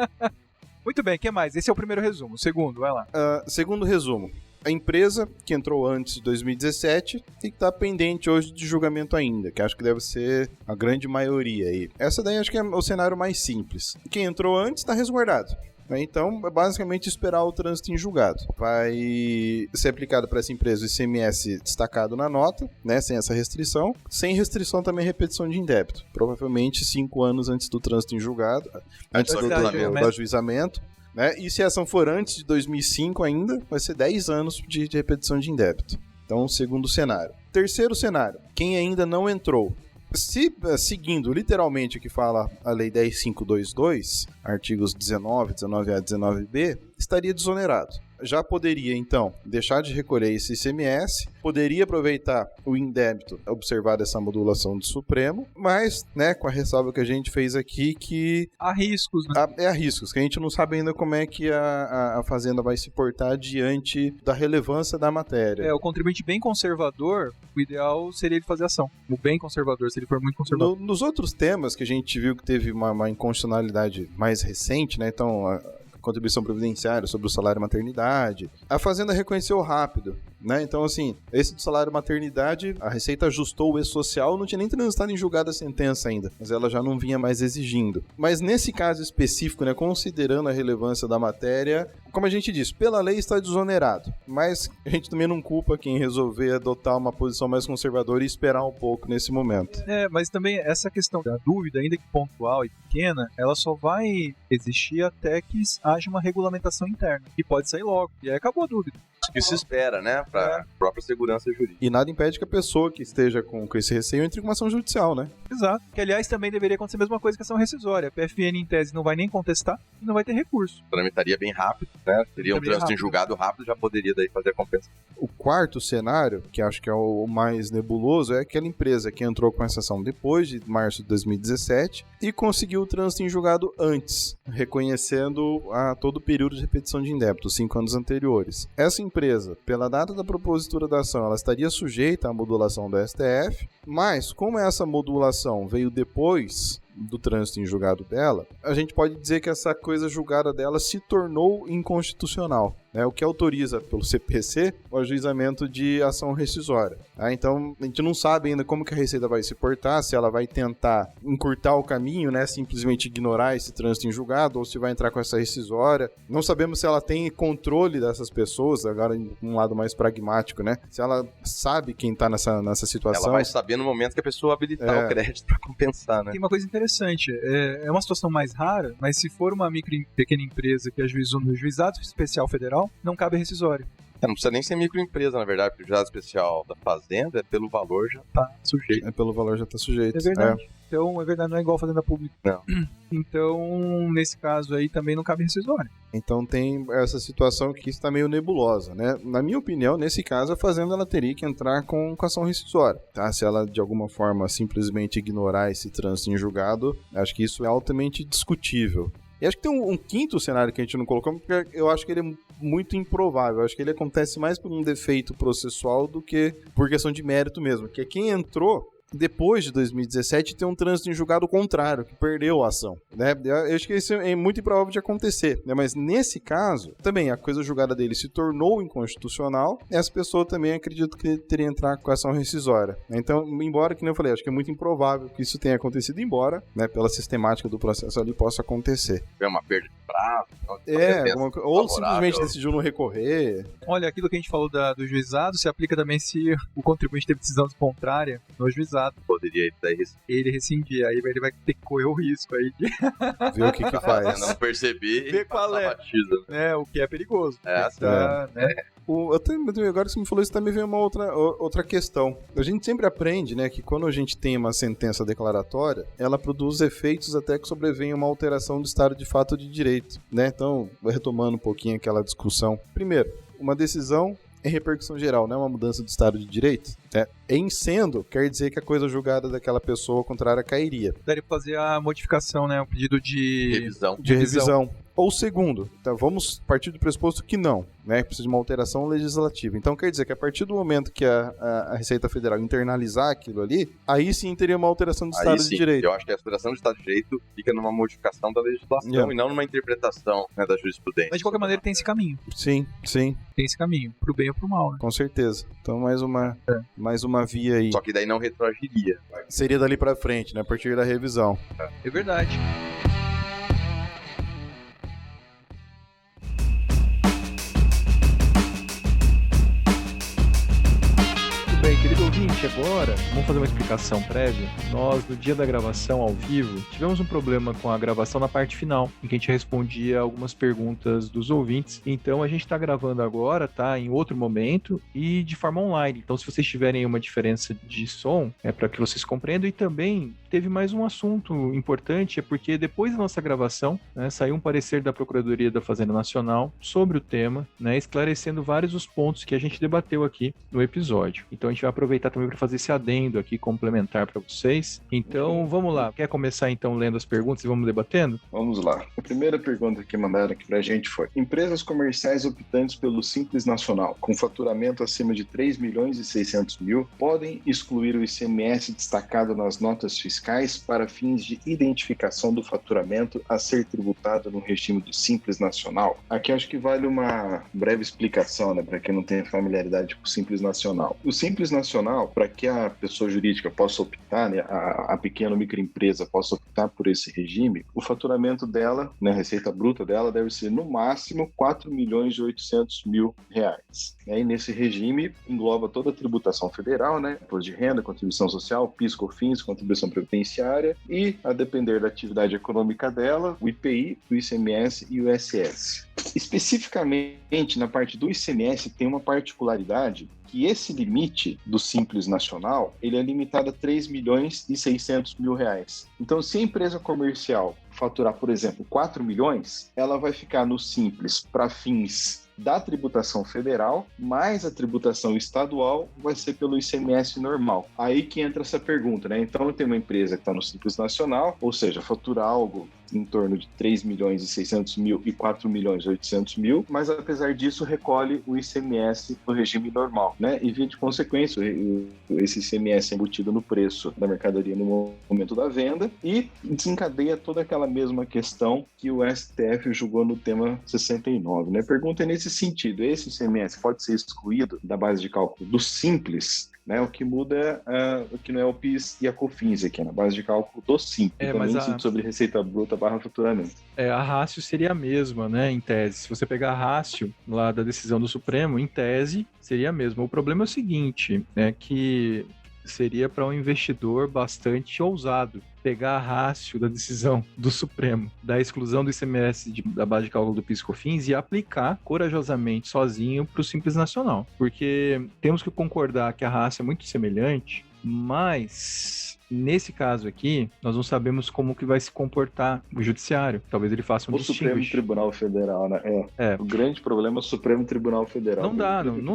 Muito bem, o que mais? Esse é o primeiro resumo. O segundo, vai lá. Segundo resumo. A empresa que entrou antes de 2017 e que está pendente hoje de julgamento ainda, que acho que deve ser a grande maioria aí. Essa daí acho que é o cenário mais simples. Quem entrou antes está resguardado. Então, é basicamente esperar o trânsito em julgado. Vai ser aplicado para essa empresa o ICMS destacado na nota, né, sem essa restrição. Sem restrição também repetição de indébito. Provavelmente 5 anos antes do trânsito em julgado, antes do ajuizamento. Né? E se a ação for antes de 2005 ainda, vai ser 10 anos de repetição de indébito. Então, segundo cenário. Terceiro cenário, quem ainda não entrou. Se, seguindo literalmente o que fala a Lei 10.522, artigos 19, 19A e 19B, estaria desonerado. Já poderia, então, deixar de recolher esse ICMS, poderia aproveitar o indébito, observar essa modulação do Supremo, mas, né, com a ressalva que a gente fez aqui, que... Há riscos, né? Há riscos, que a gente não sabe ainda como é que a Fazenda vai se portar diante da relevância da matéria. O contribuinte bem conservador, o ideal seria ele fazer ação. O bem conservador, se ele for muito conservador. Nos outros temas que a gente viu que teve uma inconstitucionalidade mais recente, né, então... contribuição previdenciária sobre o salário maternidade. A Fazenda reconheceu rápido, né? Então, assim, esse do salário maternidade, a Receita ajustou o E-Social, não tinha nem transitado em julgada a sentença ainda, mas ela já não vinha mais exigindo. Mas nesse caso específico, né, considerando a relevância da matéria, como a gente disse, pela lei está desonerado, mas a gente também não culpa quem resolver adotar uma posição mais conservadora e esperar um pouco nesse momento. Mas também essa questão da dúvida, ainda que pontual e pequena, ela só vai existir até que haja uma regulamentação interna, que pode sair logo, e aí acabou a dúvida. Isso se espera, né, para a própria segurança jurídica. E nada impede que a pessoa que esteja com esse receio entre com uma ação judicial, né? Exato. Que, aliás, também deveria acontecer a mesma coisa que a ação rescisória. A PFN, em tese, não vai nem contestar e não vai ter recurso. Tramitaria bem rápido, né? Teria um trânsito em julgado rápido, já poderia daí fazer a compensação. O quarto cenário, que acho que é o mais nebuloso, é aquela empresa que entrou com essa ação depois de março de 2017 e conseguiu o trânsito em julgado antes, reconhecendo todo o período de repetição de indébito, os 5 anos anteriores. Essa empresa, pela data da propositura da ação, ela estaria sujeita à modulação do STF, mas como essa modulação veio depois do trânsito em julgado dela, a gente pode dizer que essa coisa julgada dela se tornou inconstitucional, né? O que autoriza pelo CPC o ajuizamento de ação rescisória. Então, a gente não sabe ainda como que a Receita vai se portar, se ela vai tentar encurtar o caminho, né? Simplesmente ignorar esse trânsito em julgado, ou se vai entrar com essa rescisória. Não sabemos se ela tem controle dessas pessoas, agora em um lado mais pragmático, né? Se ela sabe quem está nessa situação. Ela vai saber no momento que a pessoa habilitar o crédito para compensar, né? Tem uma coisa interessante, é uma situação mais rara, mas se for uma pequena empresa que ajuizou no Juizado Especial Federal, não cabe rescisório. Não precisa nem ser microempresa, na verdade, porque o juizado especial da Fazenda, pelo valor, já está sujeito. Pelo valor já está sujeito. É verdade. Então, é verdade, não é igual a Fazenda Pública. Não. Então, nesse caso aí, também não cabe rescisório. Então, tem essa situação que está meio nebulosa, né? Na minha opinião, nesse caso, a Fazenda ela teria que entrar com ação rescisória, tá? Se ela, de alguma forma, simplesmente ignorar esse trânsito em julgado, acho que isso é altamente discutível. E acho que tem um quinto cenário que a gente não colocou, porque eu acho que ele é muito improvável. Eu acho que ele acontece mais por um defeito processual do que por questão de mérito mesmo. Que é quem entrou depois de 2017 tem um trânsito em julgado contrário, que perdeu a ação, né? Eu acho que isso é muito improvável de acontecer, né? Mas nesse caso, também a coisa julgada dele se tornou inconstitucional e essa pessoa também acredito que teria que entrar com ação rescisória. Então, embora, que nem eu falei, acho que é muito improvável que isso tenha acontecido, embora, né, pela sistemática do processo ali possa acontecer. É uma perda de prazo. Ou simplesmente decidiu não recorrer. Olha, aquilo que a gente falou do juizado se aplica também se o contribuinte teve decisão contrária no juizado. Poderia ele rescindir, aí ele vai ter que correr o risco aí de ver o que faz. Não perceber ver qual é. Batida. O que é perigoso. Né? Agora que você me falou isso, também vem uma outra questão. A gente sempre aprende, né, que quando a gente tem uma sentença declaratória, ela produz efeitos até que sobrevém uma alteração do estado de fato de direito, né? Então, retomando um pouquinho aquela discussão. Primeiro, uma decisão é repercussão geral, não é uma mudança do estado de direito. Em sendo, quer dizer que a coisa julgada daquela pessoa contrária cairia. Daria pra fazer a modificação, né? O pedido de revisão. Ou segundo, vamos partir do pressuposto que não, né? Precisa de uma alteração legislativa. Então quer dizer que a partir do momento que a Receita Federal internalizar aquilo ali, aí sim teria uma alteração do Estado de Direito. Eu acho que a alteração do Estado de Direito fica numa modificação da legislação e não numa interpretação, né, da jurisprudência. Mas de qualquer maneira tem esse caminho. Sim. Tem esse caminho, pro bem ou pro mal, né? Com certeza. Então mais uma via aí. Só que daí não retroagiria. Seria dali pra frente, né? A partir da revisão. É verdade. Bem, querido ouvinte, agora vamos fazer uma explicação prévia. Nós, no dia da gravação ao vivo, tivemos um problema com a gravação na parte final, em que a gente respondia algumas perguntas dos ouvintes. Então a gente está gravando agora, tá? Em outro momento e de forma online. Então, se vocês tiverem uma diferença de som, é para que vocês compreendam. E também teve mais um assunto importante, é porque depois da nossa gravação, né, saiu um parecer da Procuradoria da Fazenda Nacional sobre o tema, né, esclarecendo vários dos pontos que a gente debateu aqui no episódio. Então a gente vai aproveitar também para fazer esse adendo aqui complementar para vocês. Então vamos lá. Quer começar então lendo as perguntas e vamos debatendo? Vamos lá. A primeira pergunta que mandaram aqui pra gente foi: empresas comerciais optantes pelo Simples Nacional, com faturamento acima de 3.600.000, podem excluir o ICMS destacado nas notas fiscais para fins de identificação do faturamento a ser tributado no regime do Simples Nacional? Aqui acho que vale uma breve explicação, né, para quem não tem familiaridade com o Simples Nacional. O Simples Nacional, para que a pessoa jurídica possa optar, né, a pequena ou microempresa possa optar por esse regime, o faturamento dela, né, a receita bruta dela deve ser no máximo R$4.800.000. E aí nesse regime engloba toda a tributação federal, né, imposto de renda, contribuição social, PIS, COFINS, contribuição previdenciária e, a depender da atividade econômica dela, o IPI, o ICMS e o ISS. Especificamente na parte do ICMS tem uma particularidade, que esse limite do Simples Nacional, ele é limitado a R$3.600.000. Então, se a empresa comercial faturar, por exemplo, 4 milhões, ela vai ficar no Simples para fins da tributação federal, mais a tributação estadual vai ser pelo ICMS normal. Aí que entra essa pergunta, né? Então, eu tenho uma empresa que está no Simples Nacional, ou seja, fatura algo em torno de 3 milhões e 600 mil e 4 milhões e 800 mil, mas apesar disso recolhe o ICMS no regime normal, né? E via de consequência, esse ICMS é embutido no preço da mercadoria no momento da venda e desencadeia toda aquela mesma questão que o STF julgou no tema 69, né? Pergunta é nesse sentido, esse ICMS pode ser excluído da base de cálculo do Simples, né? O que muda o que não é o PIS e a COFINS aqui, na base de cálculo do Simples. É, também mas incide sobre receita bruta / faturamento. A rácio seria a mesma, né, em tese. Se você pegar a rácio lá da decisão do Supremo, em tese, seria a mesma. O problema é o seguinte, é que seria para um investidor bastante ousado pegar a rácio da decisão do Supremo, da exclusão do ICMS da base de cálculo do PIS/COFINS e aplicar corajosamente sozinho para o Simples Nacional. Porque temos que concordar que a rácio é muito semelhante, mas nesse caso aqui, nós não sabemos como que vai se comportar o judiciário. Talvez ele faça um distinguish. O Supremo Tribunal Federal, né? O grande problema é o Supremo Tribunal Federal. Não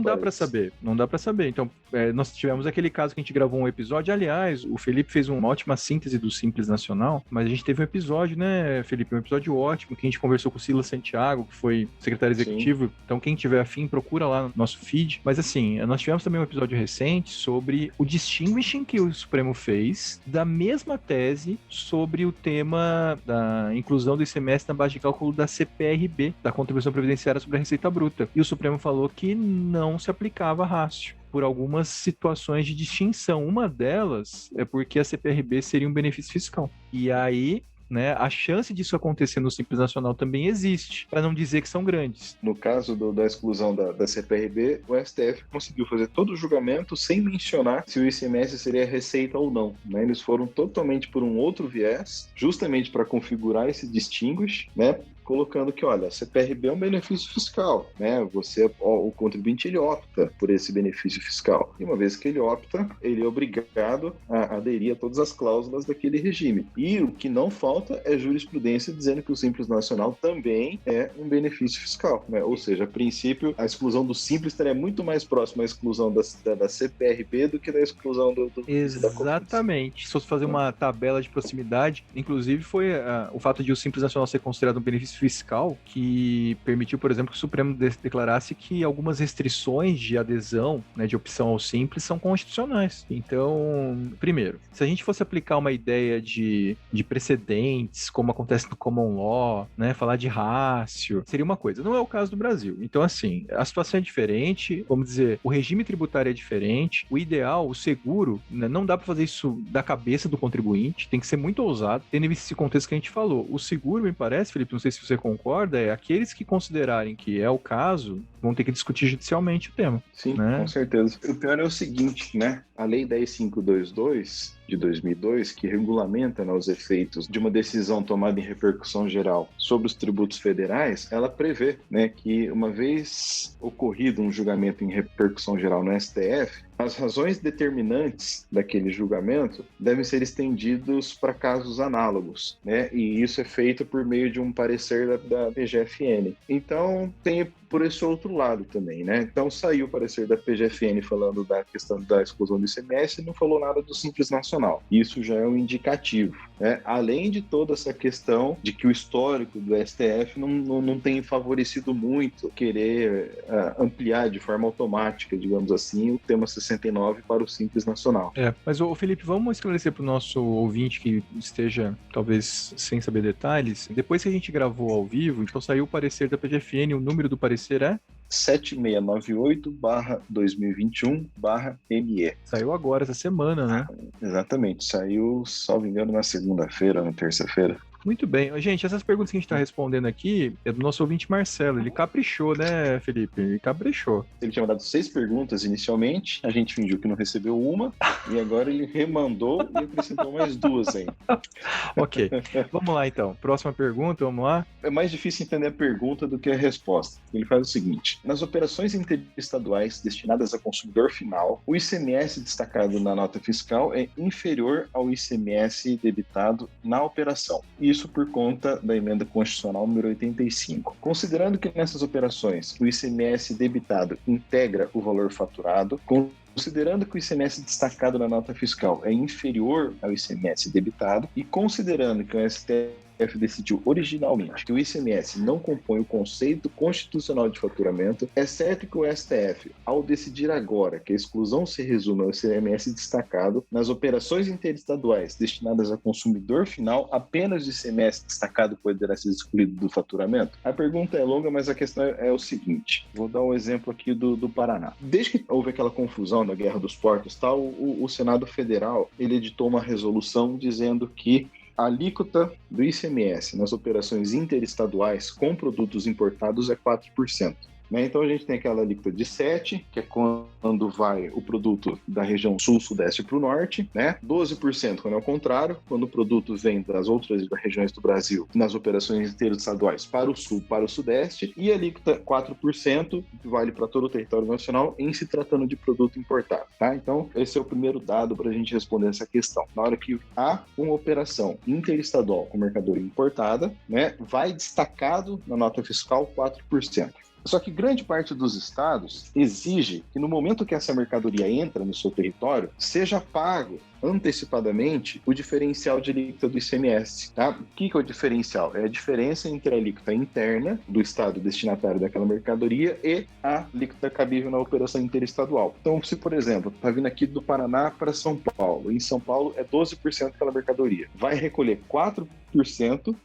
dá para saber. Não dá para saber. Então, nós tivemos aquele caso que a gente gravou um episódio. Aliás, o Felipe fez uma ótima síntese do Simples Nacional, mas a gente teve um episódio, né, Felipe? Um episódio ótimo, que a gente conversou com o Silas Santiago, que foi secretário executivo. Sim. Então, quem tiver afim, procura lá no nosso feed. Mas assim, nós tivemos também um episódio recente sobre o distinguishing que o Supremo fez da mesma tese sobre o tema da inclusão do ICMS na base de cálculo da CPRB, da Contribuição Previdenciária sobre a Receita Bruta. E o Supremo falou que não se aplicava a rácio, por algumas situações de distinção. Uma delas é porque a CPRB seria um benefício fiscal. E aí, né, a chance disso acontecer no Simples Nacional também existe, para não dizer que são grandes. No caso da exclusão da CPRB, o STF conseguiu fazer todo o julgamento sem mencionar se o ICMS seria receita ou não, né? Eles foram totalmente por um outro viés, justamente para configurar esse distinguish, né? Colocando que, olha, a CPRB é um benefício fiscal, né? O contribuinte, ele opta por esse benefício fiscal. E uma vez que ele opta, ele é obrigado a aderir a todas as cláusulas daquele regime. E o que não falta é jurisprudência dizendo que o Simples Nacional também é um benefício fiscal, né? Ou seja, a princípio, a exclusão do Simples estaria muito mais próxima à exclusão da CPRB do que da exclusão do Exatamente. Se fosse fazer uma tabela de proximidade, inclusive foi o fato de o Simples Nacional ser considerado um benefício fiscal que permitiu, por exemplo, que o Supremo declarasse que algumas restrições de adesão, né, de opção ao Simples, são constitucionais. Então, primeiro, se a gente fosse aplicar uma ideia de precedentes, como acontece no Common Law, né, falar de rácio, seria uma coisa. Não é o caso do Brasil. Então, assim, a situação é diferente, vamos dizer, o regime tributário é diferente, o ideal, o seguro, né, não dá para fazer isso da cabeça do contribuinte, tem que ser muito ousado, tendo esse contexto que a gente falou. O seguro, me parece, Felipe, não sei se você concorda, aqueles que considerarem que é o caso, vão ter que discutir judicialmente o tema. Sim, né? Com certeza. O pior é o seguinte, né? A Lei 10.522 de 2002, que regulamenta, né, os efeitos de uma decisão tomada em repercussão geral sobre os tributos federais, ela prevê, né, que uma vez ocorrido um julgamento em repercussão geral no STF, as razões determinantes daquele julgamento devem ser estendidos para casos análogos, né? E isso é feito por meio de um parecer da PGFN. Então, tem por esse outro lado também, né? Então, saiu o parecer da PGFN falando da questão da exclusão do ICMS e não falou nada do Simples Nacional. Isso já é um indicativo, né? Além de toda essa questão de que o histórico do STF não tem favorecido muito querer ampliar de forma automática, digamos assim, o tema 69 para o Simples Nacional. Mas, Felipe, vamos esclarecer para o nosso ouvinte que esteja, talvez, sem saber detalhes. Depois que a gente gravou ao vivo, então saiu o parecer da PGFN, o número do parecer é? 7698/2021/ME. Saiu agora, essa semana, né? Exatamente, saiu, salvo engano, na segunda-feira, na terça-feira. Muito bem. Gente, essas perguntas que a gente está respondendo aqui é do nosso ouvinte Marcelo. Ele caprichou, né, Felipe? Ele caprichou. Ele tinha mandado 6 perguntas inicialmente, a gente fingiu que não recebeu uma, e agora ele remandou e acrescentou mais 2 ainda. Ok. Vamos lá, então. Próxima pergunta, vamos lá. É mais difícil entender a pergunta do que a resposta. Ele faz o seguinte: nas operações interestaduais destinadas a consumidor final, o ICMS destacado na nota fiscal é inferior ao ICMS debitado na operação. Isso por conta da emenda constitucional número 85. Considerando que nessas operações o ICMS debitado integra o valor faturado, considerando que o ICMS destacado na nota fiscal é inferior ao ICMS debitado e considerando que o STF decidiu originalmente que o ICMS não compõe o conceito constitucional de faturamento, é certo que o STF, ao decidir agora que a exclusão se resume ao ICMS destacado, nas operações interestaduais destinadas a consumidor final, apenas o ICMS destacado poderá ser excluído do faturamento? A pergunta é longa, mas a questão é o seguinte. Vou dar um exemplo aqui do Paraná. Desde que houve aquela confusão da Guerra dos Portos, o Senado Federal ele editou uma resolução dizendo que a alíquota do ICMS nas operações interestaduais com produtos importados é 4%. Então a gente tem aquela alíquota de 7%, que é quando vai o produto da região sul-sudeste para o norte, 12% quando é o contrário, quando o produto vem das outras regiões do Brasil nas operações interestaduais para o sul, para o sudeste, e a alíquota 4% que vale para todo o território nacional em se tratando de produto importado. Então esse é o primeiro dado para a gente responder essa questão. Na hora que há uma operação interestadual com mercadoria importada, vai destacado na nota fiscal 4%. Só que grande parte dos estados exige que no momento que essa mercadoria entra no seu território, seja pago antecipadamente o diferencial de alíquota do ICMS. O que é o diferencial? É a diferença entre a alíquota interna do estado destinatário daquela mercadoria e a alíquota cabível na operação interestadual. Então, se, por exemplo, está vindo aqui do Paraná para São Paulo, em São Paulo é 12% aquela mercadoria, vai recolher 4%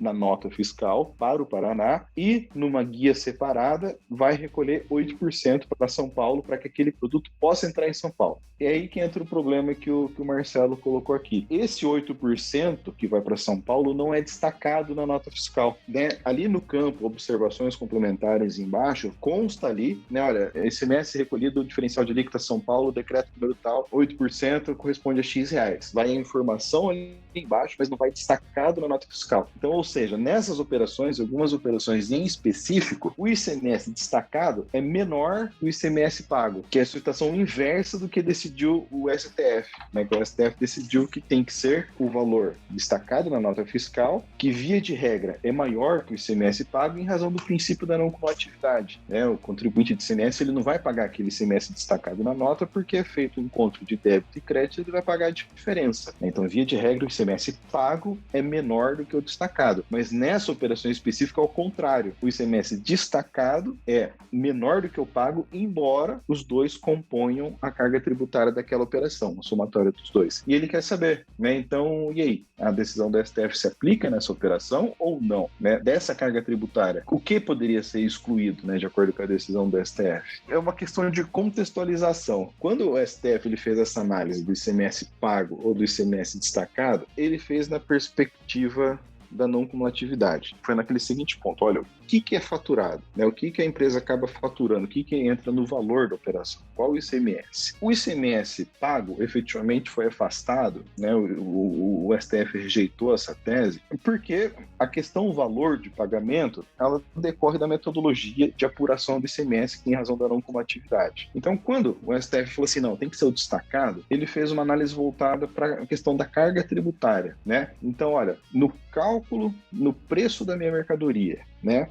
na nota fiscal para o Paraná e numa guia separada vai recolher 8% para São Paulo para que aquele produto possa entrar em São Paulo. É aí que entra o problema que o Marcelo colocou aqui. Esse 8% que vai para São Paulo não é destacado na nota fiscal. Ali no campo, observações complementares embaixo, consta ali, olha, ICMS recolhido, o diferencial de alíquota São Paulo, decreto número tal, 8% corresponde a X reais. Vai a informação ali embaixo, mas não vai destacado na nota fiscal. Então, ou seja, nessas operações, algumas operações em específico, o ICMS destacado é menor que o ICMS pago, que é a situação inversa do que decidiu o STF, que o STF decidiu que tem que ser o valor destacado na nota fiscal, que via de regra é maior que o ICMS pago em razão do princípio da não cumulatividade. O contribuinte de ICMS ele não vai pagar aquele ICMS destacado na nota porque é feito um encontro de débito e crédito, ele vai pagar a diferença. Então, via de regra, o ICMS pago é menor do que o destacado. Mas nessa operação específica, ao contrário, o ICMS destacado é menor do que o pago, embora os dois componham a carga tributária daquela operação, a somatória dos dois. E ele quer saber, então, e aí? A decisão do STF se aplica nessa operação ou não? Dessa carga tributária, o que poderia ser excluído, de acordo com a decisão do STF? É uma questão de contextualização. Quando o STF ele fez essa análise do ICMS pago ou do ICMS destacado, ele fez na perspectiva da não cumulatividade. Foi naquele seguinte ponto, olha, o que é faturado? O que a empresa acaba faturando? O que entra no valor da operação? Qual o ICMS? O ICMS pago, efetivamente, foi afastado, o STF rejeitou essa tese, porque a questão valor de pagamento, ela decorre da metodologia de apuração do ICMS em razão da não cumulatividade. Então, quando o STF falou assim, não, tem que ser o destacado, ele fez uma análise voltada para a questão da carga tributária, Então, olha, no cálculo, no preço da minha mercadoria,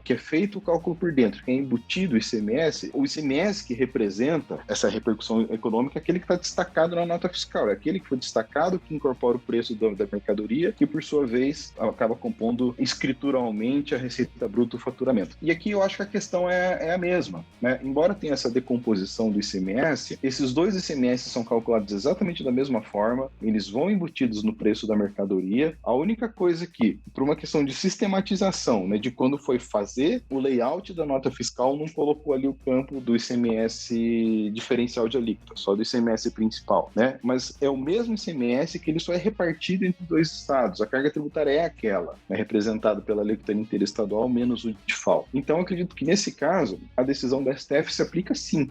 que é feito o cálculo por dentro, que é embutido o ICMS que representa essa repercussão econômica é aquele que está destacado na nota fiscal, é aquele que foi destacado que incorpora o preço da mercadoria, que por sua vez acaba compondo escrituralmente a receita bruta do faturamento. E aqui eu acho que a questão é a mesma, Embora tenha essa decomposição do ICMS, esses dois ICMS são calculados exatamente da mesma forma, eles vão embutidos no preço da mercadoria. A única coisa que, por uma questão de sistematização, de quando foi fazer o layout da nota fiscal, não colocou ali o campo do ICMS diferencial de alíquota, só do ICMS principal, Mas é o mesmo ICMS que ele só é repartido entre dois estados. A carga tributária é aquela, representada pela alíquota interestadual menos o DIFAL. Então, eu acredito que nesse caso, a decisão da STF se aplica sim,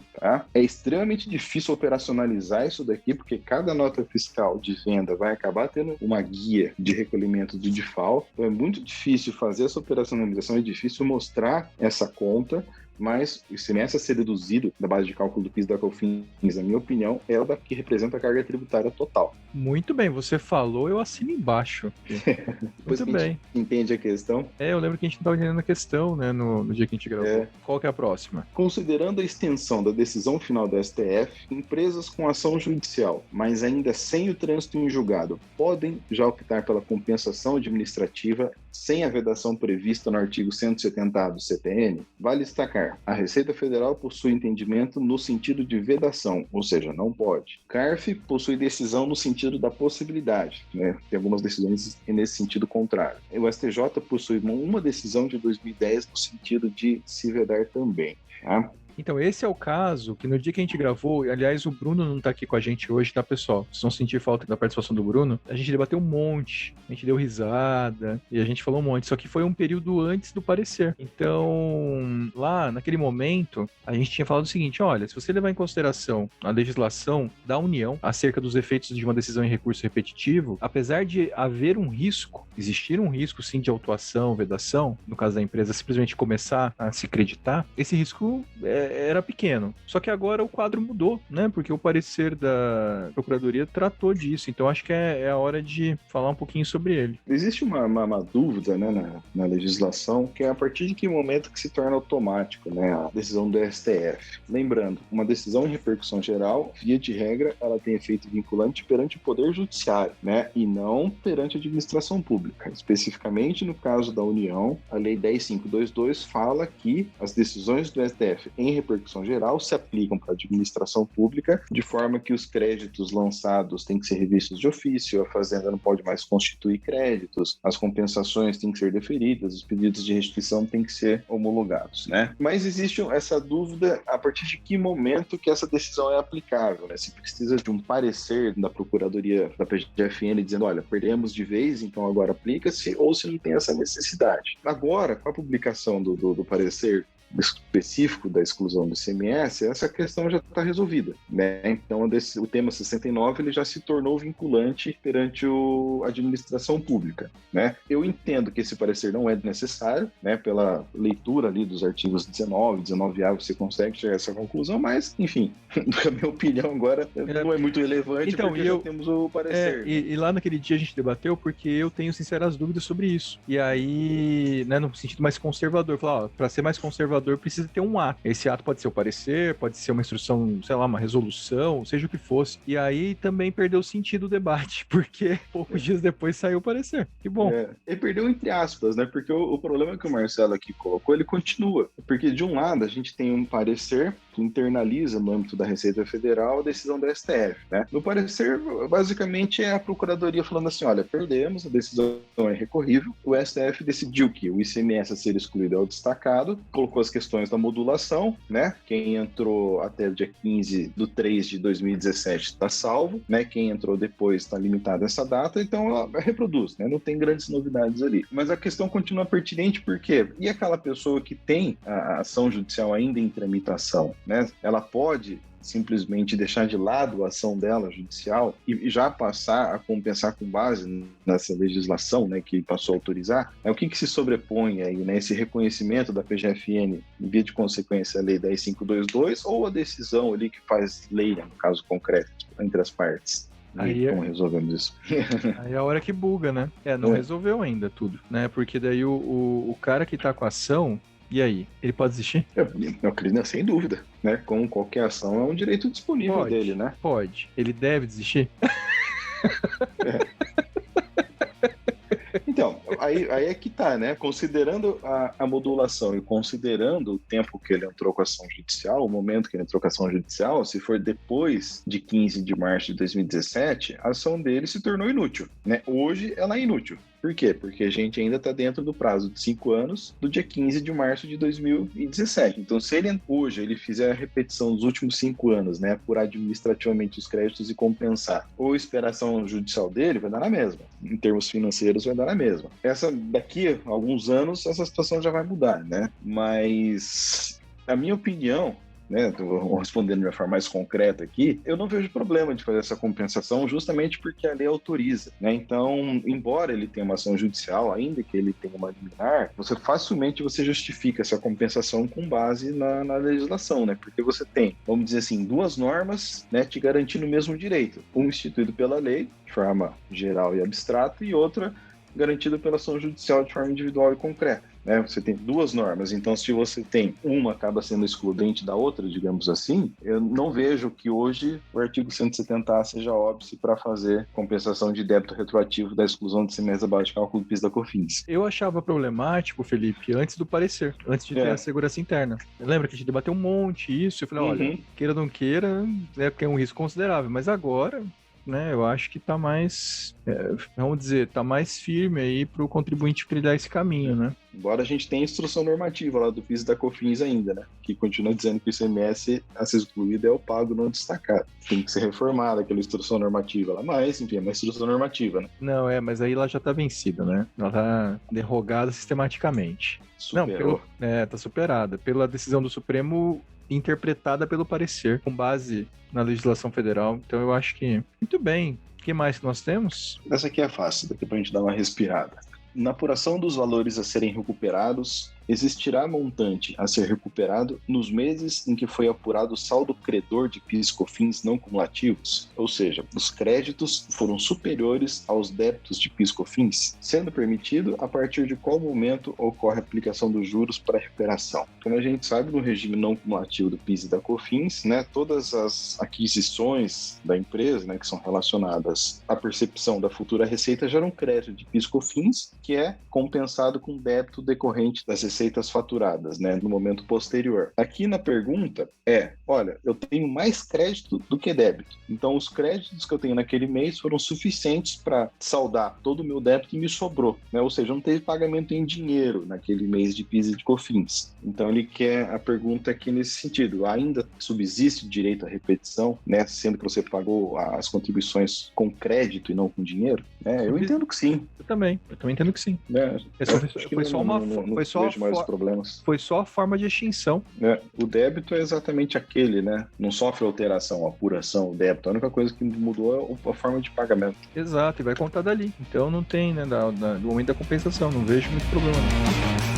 É extremamente difícil operacionalizar isso daqui, porque cada nota fiscal de venda vai acabar tendo uma guia de recolhimento do DIFAL. Então, é muito difícil fazer essa operacionalização, é difícil mostrar essa conta, mas o ICMS a ser deduzido da base de cálculo do PIS da COFINS, na minha opinião, é o que representa a carga tributária total. Muito bem, você falou, eu assino embaixo. Muito bem. Entende a questão? Eu lembro que a gente não estava entendendo a questão, né, no dia que a gente gravou. Qual que é a próxima? Considerando a extensão da decisão final da STF, empresas com ação judicial, mas ainda sem o trânsito em julgado, podem já optar pela compensação administrativa sem a vedação prevista no artigo 170A do CTN? Vale destacar, a Receita Federal possui entendimento no sentido de vedação, ou seja, não pode. CARF possui decisão no sentido da possibilidade, né? Tem algumas decisões nesse sentido contrário. O STJ possui uma decisão de 2010 no sentido de se vedar também. Tá? Então, esse é o caso que no dia que a gente gravou, aliás, o Bruno não tá aqui com a gente hoje, tá, pessoal? Vocês vão sentir falta da participação do Bruno. A gente debateu um monte, a gente deu risada e a gente falou um monte, só que foi um período antes do parecer. Então, lá, naquele momento, a gente tinha falado o seguinte, olha, se você levar em consideração a legislação da União acerca dos efeitos de uma decisão em recurso repetitivo, apesar de haver um risco, existir um risco, sim, de autuação, vedação, no caso da empresa simplesmente começar a se creditar, esse risco era pequeno. Só que agora o quadro mudou, né? Porque o parecer da Procuradoria tratou disso. Então acho que é a hora de falar um pouquinho sobre ele. Existe uma dúvida, né, na legislação, que é a partir de que momento que se torna automático, né, a decisão do STF. Lembrando, uma decisão em repercussão geral, via de regra, ela tem efeito vinculante perante o Poder Judiciário, né? E não perante a administração pública. Especificamente no caso da União, a Lei 10.522 fala que as decisões do STF em repercussão geral se aplicam para a administração pública, de forma que os créditos lançados têm que ser revistos de ofício, a Fazenda não pode mais constituir créditos, as compensações têm que ser deferidas, os pedidos de restituição têm que ser homologados, né? Mas existe essa dúvida a partir de que momento que essa decisão é aplicável, né? Se precisa de um parecer da Procuradoria da PGFN dizendo, olha, perdemos de vez, então agora aplica-se, ou se não tem essa necessidade. Agora, com a publicação do parecer específico da exclusão do ICMS, essa questão já está resolvida, né? Então o tema 69 ele já se tornou vinculante perante a administração pública, né? Eu entendo que esse parecer não é necessário, né? Pela leitura ali dos artigos 19A você consegue chegar a essa conclusão, mas enfim, na minha opinião agora não é muito relevante, então, porque já temos o parecer. E lá naquele dia a gente debateu porque eu tenho sinceras dúvidas sobre isso. E aí, né, no sentido mais conservador, falar, para ser mais conservador precisa ter um ato. Esse ato pode ser o parecer, pode ser uma instrução, sei lá, uma resolução, seja o que fosse. E aí também perdeu o sentido do debate, porque poucos dias depois saiu o parecer. Que bom. Ele perdeu entre aspas, né? Porque o problema que o Marcelo aqui colocou, ele continua. Porque de um lado a gente tem um parecer que internaliza no âmbito da Receita Federal a decisão da STF, né? No parecer, basicamente é a Procuradoria falando assim, olha, perdemos, a decisão é recorrível, o STF decidiu que o ICMS a ser excluído é o destacado, colocou as questões da modulação, né? Quem entrou até o dia 15/3/2017 está salvo, né? Quem entrou depois está limitado a essa data, então ela reproduz, né? Não tem grandes novidades ali. Mas a questão continua pertinente porque e aquela pessoa que tem a ação judicial ainda em tramitação, né? Ela pode simplesmente deixar de lado a ação dela judicial e já passar a compensar com base nessa legislação, né, que passou a autorizar, o que se sobrepõe aí, né, esse reconhecimento da PGFN em via de consequência a Lei 10.522 ou a decisão ali que faz lei, né, no caso concreto, entre as partes. Aí como resolvemos isso? Aí é a hora que buga, né? Não resolveu ainda tudo, né? Porque daí o cara que tá com a ação, e aí? Ele pode desistir? Eu acredito, sem dúvida, né? Como qualquer ação, é um direito disponível dele, né? Pode. Ele deve desistir? Então, aí é que tá, né? Considerando a modulação e considerando o tempo que ele entrou com a ação judicial, o momento que ele entrou com a ação judicial, se for depois de 15 de março de 2017, a ação dele se tornou inútil, né? Hoje ela é inútil. Por quê? Porque a gente ainda está dentro do prazo de 5 anos do dia 15 de março de 2017. Então, se ele hoje ele fizer a repetição dos últimos 5 anos, né, apurar administrativamente os créditos e compensar, ou a esperação judicial dele vai dar na mesma. Em termos financeiros, vai dar na mesma. Daqui a alguns anos, essa situação já vai mudar, né? Mas, na minha opinião, né, tô respondendo de uma forma mais concreta aqui, eu não vejo problema de fazer essa compensação justamente porque a lei autoriza, né? Então, embora ele tenha uma ação judicial, ainda que ele tenha uma liminar, você justifica essa compensação com base na legislação, né? Porque você tem, vamos dizer assim, duas normas, né, te garantindo o mesmo direito. Uma instituído pela lei, de forma geral e abstrata, e outra garantida pela ação judicial de forma individual e concreta. Né? Você tem duas normas, então se você tem uma acaba sendo excludente da outra, digamos assim, eu não vejo que hoje o artigo 170A seja óbice para fazer compensação de débito retroativo da exclusão de semestre abaixo de cálculo do PIS da COFINS. Eu achava problemático, Felipe, antes do parecer, antes de ter a segurança interna. Lembra que a gente debateu um monte isso, eu falei, olha, queira ou não queira, é um risco considerável, mas agora, né, eu acho que tá mais, vamos dizer, tá mais firme aí pro contribuinte trilhar esse caminho, né? Embora a gente tenha instrução normativa lá do PIS e da COFINS ainda, né? Que continua dizendo que o ICMS a ser excluído é o pago não destacado. Tem que ser reformada aquela instrução normativa lá, mas, enfim, é uma instrução normativa, né? Não, mas aí ela já tá vencida, né? Ela tá derrogada sistematicamente. Superou. Tá superada. Pela decisão do Supremo interpretada pelo parecer, com base na legislação federal. Então eu acho que, muito bem. O que mais que nós temos? Essa aqui é fácil, daqui pra gente dar uma respirada. Na apuração dos valores a serem recuperados, existirá montante a ser recuperado nos meses em que foi apurado o saldo credor de PIS e COFINS não cumulativos, ou seja, os créditos foram superiores aos débitos de PIS e COFINS, sendo permitido a partir de qual momento ocorre a aplicação dos juros para a recuperação. Como a gente sabe, no regime não cumulativo do PIS e da COFINS, né, todas as aquisições da empresa, né, que são relacionadas à percepção da futura receita geram crédito de PIS e COFINS, que é compensado com débito decorrente das receitas faturadas, né, no momento posterior. Aqui na pergunta olha, eu tenho mais crédito do que débito. Então, os créditos que eu tenho naquele mês foram suficientes para saldar todo o meu débito e me sobrou, né? Ou seja, não teve pagamento em dinheiro naquele mês de PIS e de COFINS. Então, ele quer a pergunta aqui nesse sentido. Ainda subsiste o direito à repetição, né, sendo que você pagou as contribuições com crédito e não com dinheiro? Eu entendo que sim. Eu também entendo que sim. Foi só a forma de extinção. O débito é exatamente aquele, né? Não sofre alteração, apuração, o débito. A única coisa que mudou é a forma de pagamento. Exato, e vai contar dali. Então não tem, né, do momento da compensação, não vejo muito problema não.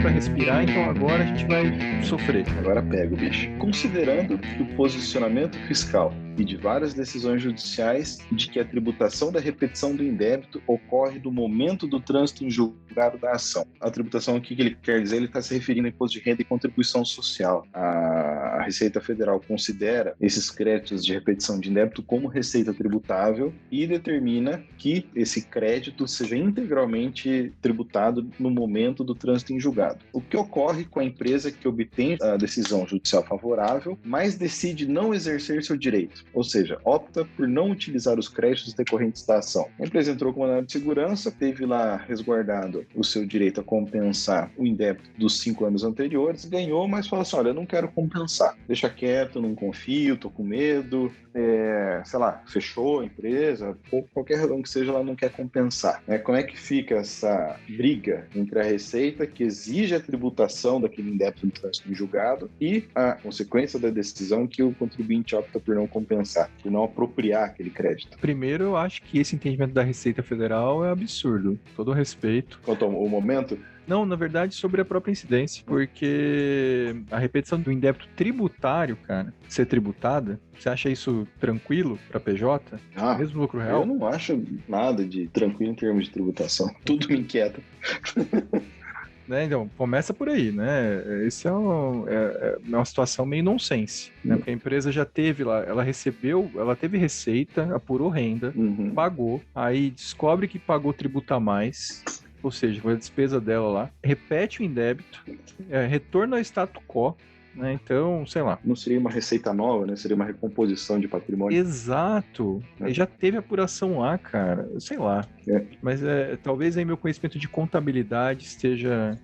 Para respirar, então agora a gente vai sofrer. Agora pega o bicho. Considerando que o posicionamento fiscal e de várias decisões judiciais de que a tributação da repetição do indébito ocorre do momento do trânsito em julgado da ação. A tributação aqui que ele quer dizer, ele está se referindo ao imposto de renda e contribuição social. A Receita Federal considera esses créditos de repetição de indébito como receita tributável e determina que esse crédito seja integralmente tributado no momento do trânsito em julgado. O que ocorre com a empresa que obtém a decisão judicial favorável, mas decide não exercer seu direito, ou seja, opta por não utilizar os créditos decorrentes da ação. A empresa entrou com mandado de segurança, teve lá resguardado o seu direito a compensar o indébito dos 5 anos anteriores, ganhou, mas falou assim, olha, eu não quero compensar, deixa quieto, não confio, tô com medo, sei lá, fechou a empresa, ou qualquer razão que seja, ela não quer compensar. Como é que fica essa briga entre a Receita, que exige a tributação daquele indébito no trânsito em julgado, e a consequência da decisão que o contribuinte opta por não compensar, por não apropriar aquele crédito? Primeiro, eu acho que esse entendimento da Receita Federal é absurdo. Todo respeito. Quanto ao momento? Não, na verdade, sobre a própria incidência, porque a repetição do indébito tributário, cara, ser tributada, você acha isso tranquilo para PJ? Mesmo lucro real? Eu não acho nada de tranquilo em termos de tributação. Tudo me inquieta. Então, começa por aí, né? Esse é uma situação meio nonsense, né? Porque a empresa já teve lá, ela teve receita, apurou renda, pagou, aí descobre que pagou tributo a mais, ou seja, foi a despesa dela lá, repete o indébito, retorna ao status quo, né? Então, sei lá. Não seria uma receita nova, né? Seria uma recomposição de patrimônio. Exato. Já teve apuração lá, cara. Sei lá. Mas talvez aí meu conhecimento de contabilidade esteja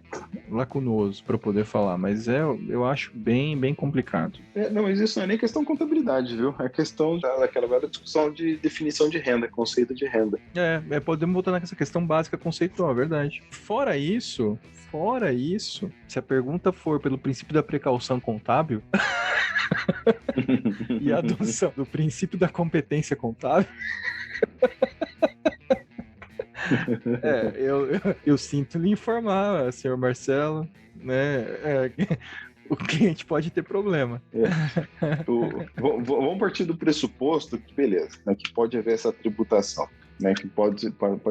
lacunoso para poder falar, mas eu acho bem complicado. Não, mas isso não é nem questão de contabilidade, viu? É questão daquela velha discussão de definição de renda, conceito de renda. Podemos voltar nessa questão básica conceitual, é verdade. Fora isso, se a pergunta for pelo princípio da precaução contábil e a adoção do princípio da competência contábil, eu sinto lhe informar, senhor Marcelo, né? O cliente pode ter problema. Vamos partir do pressuposto que, beleza, né, que pode haver essa tributação, né, que pode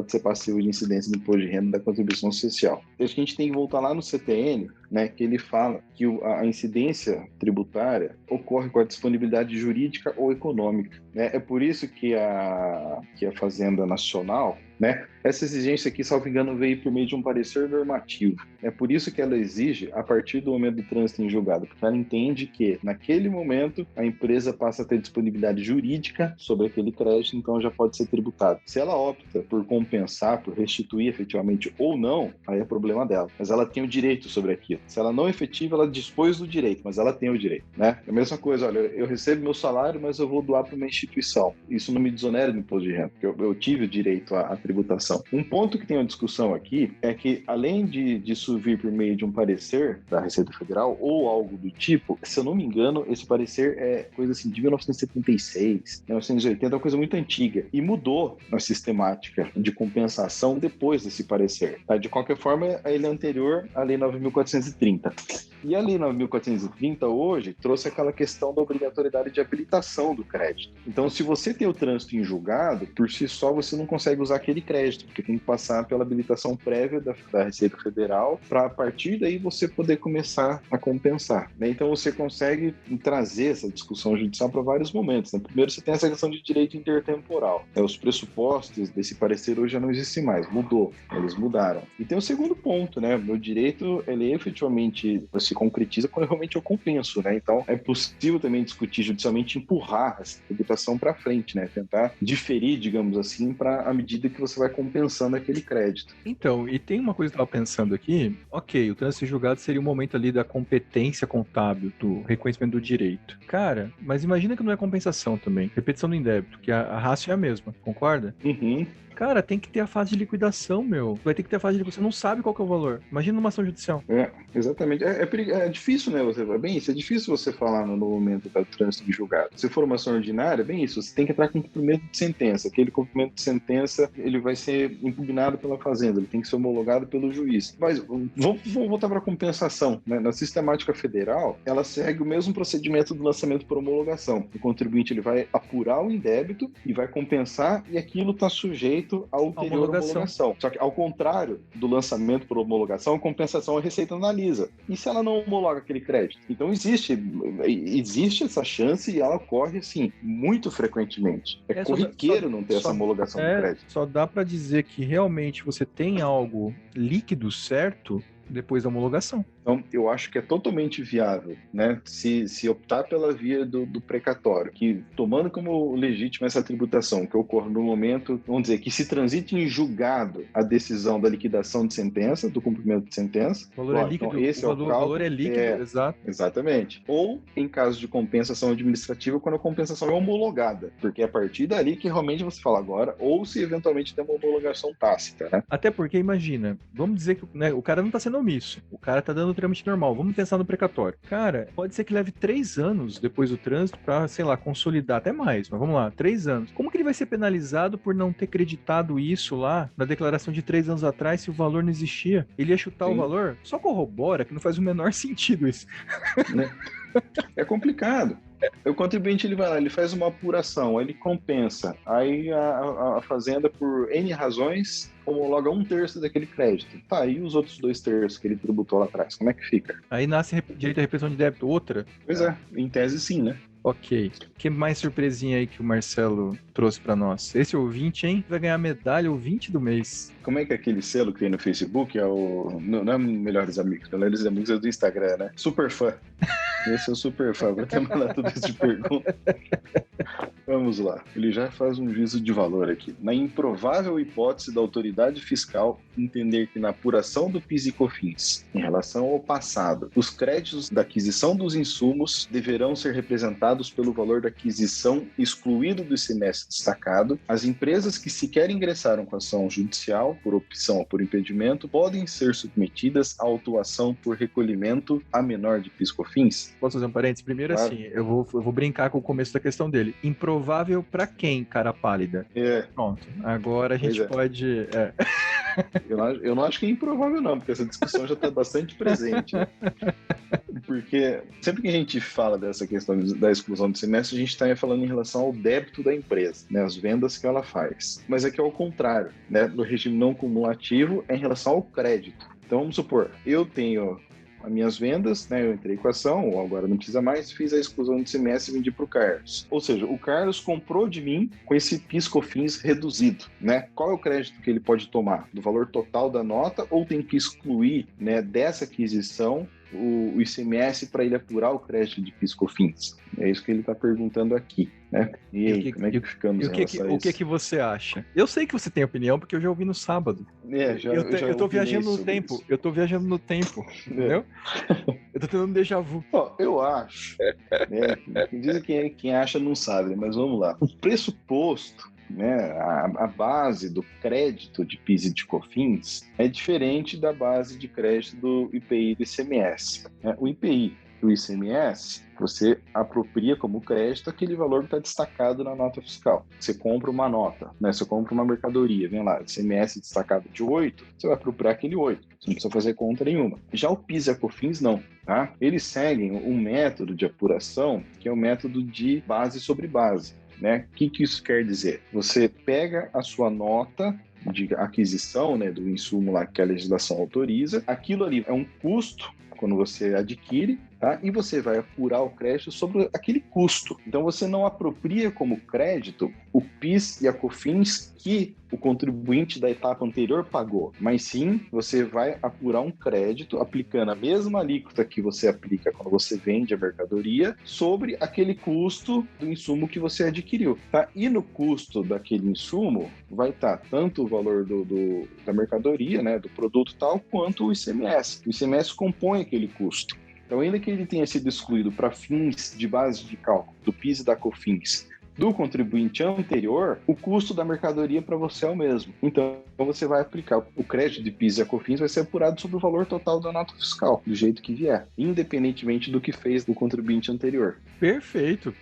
ser passivo de incidência do imposto de renda da contribuição social. Acho que a gente tem que voltar lá no CTN, né, que ele fala que a incidência tributária ocorre com a disponibilidade jurídica ou econômica, né? É por isso que a Fazenda Nacional, né, essa exigência aqui, salvo engano, veio por meio de um parecer normativo. É por isso que ela exige a partir do momento do trânsito em julgado, porque ela entende que, naquele momento, a empresa passa a ter disponibilidade jurídica sobre aquele crédito, então já pode ser tributado. Se ela opta por compensar, por restituir efetivamente ou não, aí é problema dela. Mas ela tem o direito sobre aquilo. Se ela não efetiva, ela dispôs do direito, mas ela tem o direito, né? É a mesma coisa, olha, eu recebo meu salário, mas eu vou doar para uma instituição. Isso não me desonera do imposto de renda, porque eu tive o direito à tributação. Um ponto que tem uma discussão aqui é que, além disso vir por meio de um parecer da Receita Federal ou algo do tipo, se eu não me engano, esse parecer é coisa assim de 1976, 1980, é uma coisa muito antiga e mudou a sistemática de compensação depois desse parecer. Tá? De qualquer forma, ele é anterior à Lei 9.430. E a Lei 9.430 hoje trouxe aquela questão da obrigatoriedade de habilitação do crédito. Então, se você tem o trânsito em julgado, por si só você não consegue usar aquele crédito, porque tem que passar pela habilitação prévia da Receita Federal para, a partir daí, você poder começar a compensar, né? Então, você consegue trazer essa discussão judicial para vários momentos, né? Primeiro, você tem essa questão de direito intertemporal. Os pressupostos desse parecer hoje já não existem mais, mudou, eles mudaram. E tem o segundo ponto, né? Meu direito, ele efetivamente se concretiza quando realmente eu compenso, né? Então, é possível também discutir judicialmente, empurrar essa tributação para frente, né? Tentar diferir, digamos assim, para a medida que você vai compensando aquele crédito. Então, e tem uma coisa que eu estava pensando aqui, ok, o trânsito em julgado seria o momento ali da competência contábil, do reconhecimento do direito. Cara, mas imagina que não é compensação também, repetição do indébito, que a ratio é a mesma, concorda? Uhum. Cara, tem que ter a fase de liquidação, meu. Vai ter que ter a fase de liquidação. Você não sabe qual que é o valor. Imagina numa ação judicial. Exatamente. É difícil, né? Isso é difícil você falar no momento do trânsito de julgado. Se for uma ação ordinária, bem isso. Você tem que entrar com cumprimento de sentença. Aquele cumprimento de sentença, ele vai ser impugnado pela Fazenda. Ele tem que ser homologado pelo juiz. Mas vamos voltar para a compensação, né? Na sistemática federal, ela segue o mesmo procedimento do lançamento por homologação. O contribuinte ele vai apurar o indébito e vai compensar, e aquilo está sujeito à ulterior homologação. Só que, ao contrário do lançamento por homologação, a compensação a Receita analisa. E se ela não homologa aquele crédito? Então, existe essa chance e ela ocorre, assim, muito frequentemente. É corriqueiro não ter essa homologação do crédito. Só dá para dizer que realmente você tem algo líquido certo depois da homologação. Então, eu acho que é totalmente viável, né? Se optar pela via do precatório, que tomando como legítima essa tributação que ocorre no momento, vamos dizer, que se transite em julgado a decisão da liquidação de sentença, do cumprimento de sentença. O valor é líquido, então, o valor é líquido, exato. Exatamente. Ou, em caso de compensação administrativa, quando a compensação é homologada, porque é a partir dali que realmente você fala agora, ou se eventualmente tem uma homologação tácita, né? Até porque, imagina, vamos dizer que, né, o cara não está sendo omisso, o cara está dando o trâmite normal, vamos pensar no precatório. Cara, pode ser que leve 3 anos depois do trânsito para, sei lá, consolidar, até mais, mas vamos lá, 3 anos. Como que ele vai ser penalizado por não ter creditado isso lá na declaração de 3 anos atrás se o valor não existia? Ele ia chutar o valor? Só corrobora que não faz o menor sentido isso. Né? É complicado. O contribuinte, ele vai lá, ele faz uma apuração, ele compensa. Aí a Fazenda, por N razões, homologa 1/3 daquele crédito. Tá, e os outros 2/3 que ele tributou lá atrás? Como é que fica? Aí nasce direito à repressão de débito, outra? Pois é, em tese sim, né? Ok. Que mais surpresinha aí que o Marcelo trouxe pra nós? Esse ouvinte, hein? Vai ganhar medalha ouvinte do mês. Como é que é aquele selo que tem no Facebook? Não é Melhores Amigos. Melhores Amigos é do Instagram, né? Super fã. Esse é o super Fábio, vou até mandar tudo isso de pergunta. Vamos lá, ele já faz um juízo de valor aqui. Na improvável hipótese da autoridade fiscal entender que na apuração do PIS e COFINS, em relação ao passado, os créditos da aquisição dos insumos deverão ser representados pelo valor da aquisição excluído do ICMS destacado, as empresas que sequer ingressaram com ação judicial, por opção ou por impedimento, podem ser submetidas à autuação por recolhimento a menor de PIS e COFINS. Posso fazer um parênteses? Primeiro, Claro. assim, eu vou brincar com o começo da questão dele. Improvável pra quem, cara pálida? Pronto. Agora a gente pode... Eu não acho que é improvável não, porque essa discussão já está bastante presente, né? Porque sempre que a gente fala dessa questão da exclusão do semestre, a gente está falando em relação ao débito da empresa, né? As vendas que ela faz. Mas aqui é o contrário, né? No regime não cumulativo é em relação ao crédito. Então vamos supor, eu tenho as minhas vendas, né? Eu entrei com a ação, ou agora não precisa mais, fiz a exclusão de semestre e vendi para o Carlos. Ou seja, o Carlos comprou de mim com esse PIS/COFINS reduzido, né? Qual é o crédito que ele pode tomar? Do valor total da nota ou tem que excluir, né, dessa aquisição o ICMS para ele apurar o crédito de PIS/COFINS? É isso que ele está perguntando aqui, né? E aí, como é que ficamos em relação a isso? O que que você acha? Eu sei que você tem opinião, porque eu já ouvi no sábado. Eu tô viajando no tempo. Isso. Eu tô viajando no tempo, entendeu? Eu tô tendo um déjà vu. Ó, eu acho, né? Dizem quem acha não sabe, mas vamos lá. O pressuposto, né, a base do crédito de PIS e de COFINS é diferente da base de crédito do IPI e do ICMS. O IPI e o ICMS, você apropria como crédito aquele valor que está destacado na nota fiscal. Você compra uma nota, né? Você compra uma mercadoria, vem lá, ICMS destacado de 8, você vai apropriar aquele 8. Você não precisa fazer conta nenhuma. Já o PIS e a COFINS, não. Tá? Eles seguem um método de apuração que é o método de base sobre base. Né? O que isso quer dizer? Você pega a sua nota de aquisição, né, do insumo lá que a legislação autoriza, aquilo ali é um custo quando você adquire, tá? E você vai apurar o crédito sobre aquele custo. Então você não apropria como crédito o PIS e a COFINS que o contribuinte da etapa anterior pagou, mas sim você vai apurar um crédito aplicando a mesma alíquota que você aplica quando você vende a mercadoria sobre aquele custo do insumo que você adquiriu, tá? E no custo daquele insumo vai estar tanto o valor da mercadoria, né, do produto tal, quanto o ICMS. O ICMS compõe aquele custo. Então, ainda que ele tenha sido excluído para fins de base de cálculo do PIS e da COFINS do contribuinte anterior, o custo da mercadoria para você é o mesmo. Então, você vai aplicar o crédito de PIS e a COFINS vai ser apurado sobre o valor total da nota fiscal, do jeito que vier, independentemente do que fez o contribuinte anterior. Perfeito.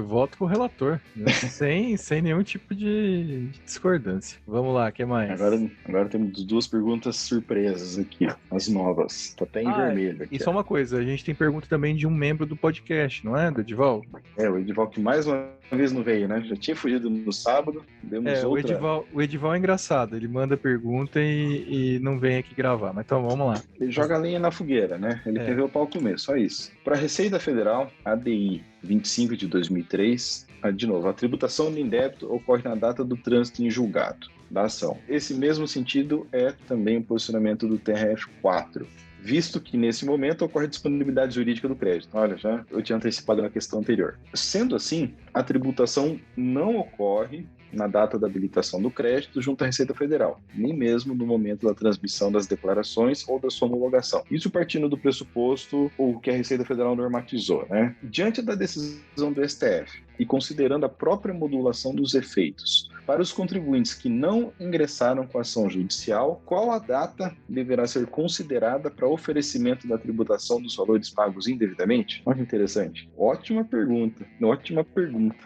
Voto com o relator. sem nenhum tipo de discordância. Vamos lá, o que mais? Agora temos duas perguntas surpresas aqui, as novas. Tá até em vermelho aqui. E só uma coisa, a gente tem pergunta também de um membro do podcast, não é, do Edival? O Edival que mais uma vez não veio, né? Já tinha fugido no sábado, demos outra... O Edival é engraçado, ele manda pergunta e não vem aqui gravar, mas então vamos lá. Ele joga a lenha na fogueira, né? Ele quer ver o pau comer, só isso. Para a Receita Federal, ADI 25 de 2003, de novo, a tributação do indébito ocorre na data do trânsito em julgado da ação. Esse mesmo sentido é também o posicionamento do TRF4. Visto que, nesse momento, ocorre a disponibilidade jurídica do crédito. Olha, eu tinha antecipado na questão anterior. Sendo assim, a tributação não ocorre na data da habilitação do crédito junto à Receita Federal, nem mesmo no momento da transmissão das declarações ou da sua homologação. Isso partindo do pressuposto ou que a Receita Federal normatizou, né? Diante da decisão do STF e considerando a própria modulação dos efeitos, para os contribuintes que não ingressaram com a ação judicial, qual a data deverá ser considerada para oferecimento da tributação dos valores pagos indevidamente? Olha que interessante. Ótima pergunta,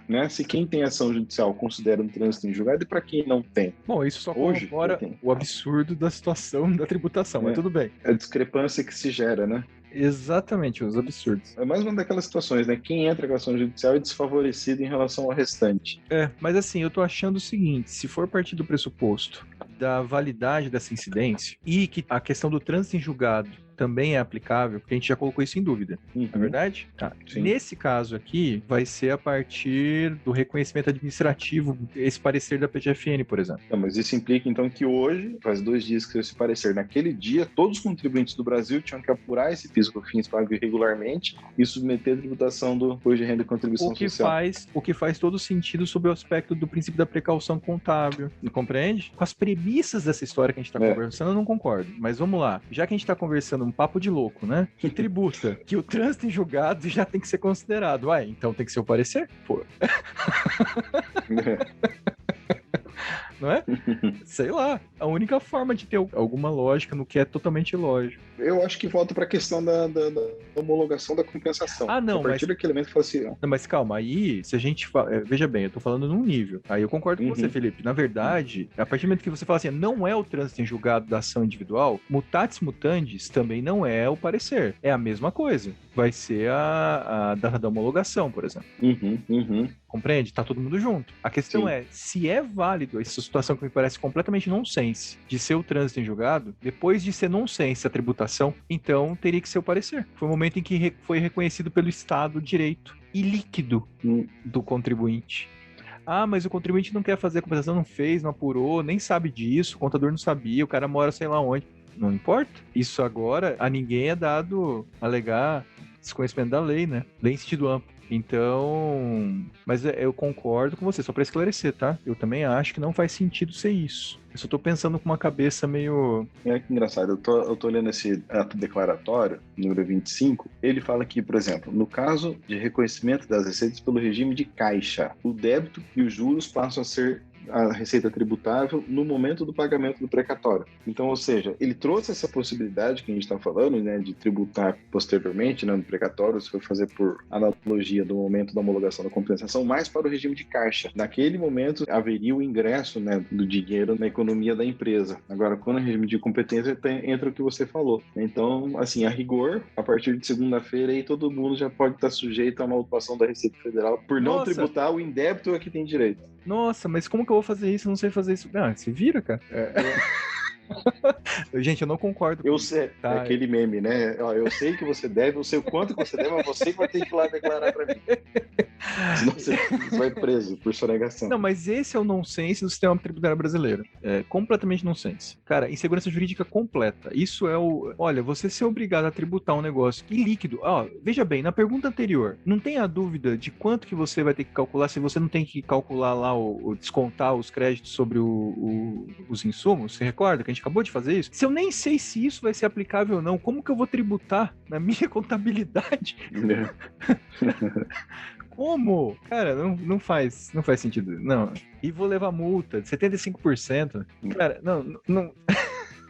né? Se quem tem ação judicial considera um trânsito em julgado e para quem não tem? Bom, isso só corrobora o absurdo da situação da tributação, mas tudo bem. A discrepância que se gera, né? Exatamente, os absurdos. É mais uma daquelas situações, né? Quem entra com a ação judicial é desfavorecido em relação ao restante. Mas assim, eu tô achando o seguinte, se for partir do pressuposto da validade dessa incidência e que a questão do trânsito em julgado também é aplicável, porque a gente já colocou isso em dúvida. Uhum. Não é verdade? Tá. Sim. Nesse caso aqui, vai ser a partir do reconhecimento administrativo, esse parecer da PGFN, por exemplo. Não, mas isso implica, então, que hoje, faz 2 dias que saiu esse parecer, naquele dia, todos os contribuintes do Brasil tinham que apurar esse PIS/COFINS pago irregularmente e submeter a tributação do imposto de renda e contribuição social. O que faz todo sentido sob o aspecto do princípio da precaução contábil. Compreende? Com as premissas dessa história que a gente está conversando, eu não concordo. Mas vamos lá. Já que a gente está conversando um papo de louco, né? Que tributa, que o trânsito em julgado já tem que ser considerado. Ué, então tem que ser o parecer? Pô. Não é? Sei lá. A única forma de ter alguma lógica no que é totalmente ilógico. Eu acho que volta para a questão da homologação da compensação. Ah, não, a partir daquele elemento fala assim... Não, mas calma, aí, se a gente... Veja bem, eu tô falando num nível. Aí eu concordo com você, Felipe. Na verdade, a partir do momento que você fala assim, não é o trânsito em julgado da ação individual, mutatis mutandis também não é o parecer. É a mesma coisa. Vai ser a da homologação, por exemplo. Compreende? Tá todo mundo junto. A questão é, se é válido essa situação que me parece completamente nonsense de ser o trânsito em julgado, depois de ser nonsense a tributação, então teria que ser o parecer. Foi o momento em que foi reconhecido pelo Estado o direito ilíquido do contribuinte. Ah, mas o contribuinte não quer fazer a compensação, não fez, não apurou, nem sabe disso, o contador não sabia, o cara mora sei lá onde. Não importa. Isso agora, a ninguém é dado alegar desconhecimento da lei, né? Lei em sentido amplo. Então, mas eu concordo com você, só para esclarecer, tá? Eu também acho que não faz sentido ser isso. Eu só tô pensando com uma cabeça meio... É que engraçado, eu tô olhando esse ato declaratório, número 25, ele fala aqui, por exemplo, no caso de reconhecimento das receitas pelo regime de caixa, o débito e os juros passam a ser a receita tributável no momento do pagamento do precatório. Então, ou seja, ele trouxe essa possibilidade que a gente está falando, né, de tributar posteriormente, né, no precatório, se for fazer por analogia do momento da homologação da compensação, mais para o regime de caixa. Naquele momento, haveria o ingresso, né, do dinheiro na economia da empresa. Agora, quando é regime de competência, entra o que você falou. Então, assim, a rigor, a partir de segunda-feira, aí todo mundo já pode estar sujeito a uma autuação da Receita Federal por não tributar o indébito a que tem direito. Nossa, mas como que eu vou fazer isso? Eu não sei fazer isso. Ah, se vira, cara. Gente, eu não concordo com isso. Sei, tá? É aquele meme, né? Eu sei que você deve, eu sei o quanto que você deve, mas você que vai ter que ir lá declarar pra mim. Senão você vai preso por sonegação. Não, mas esse é o nonsense do sistema tributário brasileiro. É completamente nonsense. Cara, insegurança jurídica completa. Isso é o... Olha, você ser obrigado a tributar um negócio líquido... veja bem, na pergunta anterior, não tem a dúvida de quanto que você vai ter que calcular se você não tem que calcular lá o descontar os créditos sobre os insumos? Você recorda que a gente acabou de fazer isso? Se eu nem sei se isso vai ser aplicável ou não, como que eu vou tributar na minha contabilidade? Como? Cara, não faz sentido. Não. E vou levar multa de 75%. Cara, não.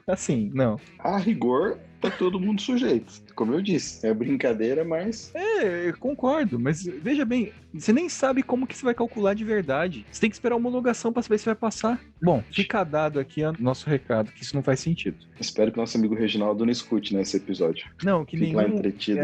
Assim, não. A rigor, tá todo mundo sujeito. Como eu disse, é brincadeira, mas... Eu concordo, mas veja bem, você nem sabe como que você vai calcular de verdade. Você tem que esperar a homologação pra saber se vai passar. Bom, fica dado aqui o nosso recado, que isso não faz sentido. Espero que nosso amigo Reginaldo não escute nesse episódio. Não, que nenhum... lá entretido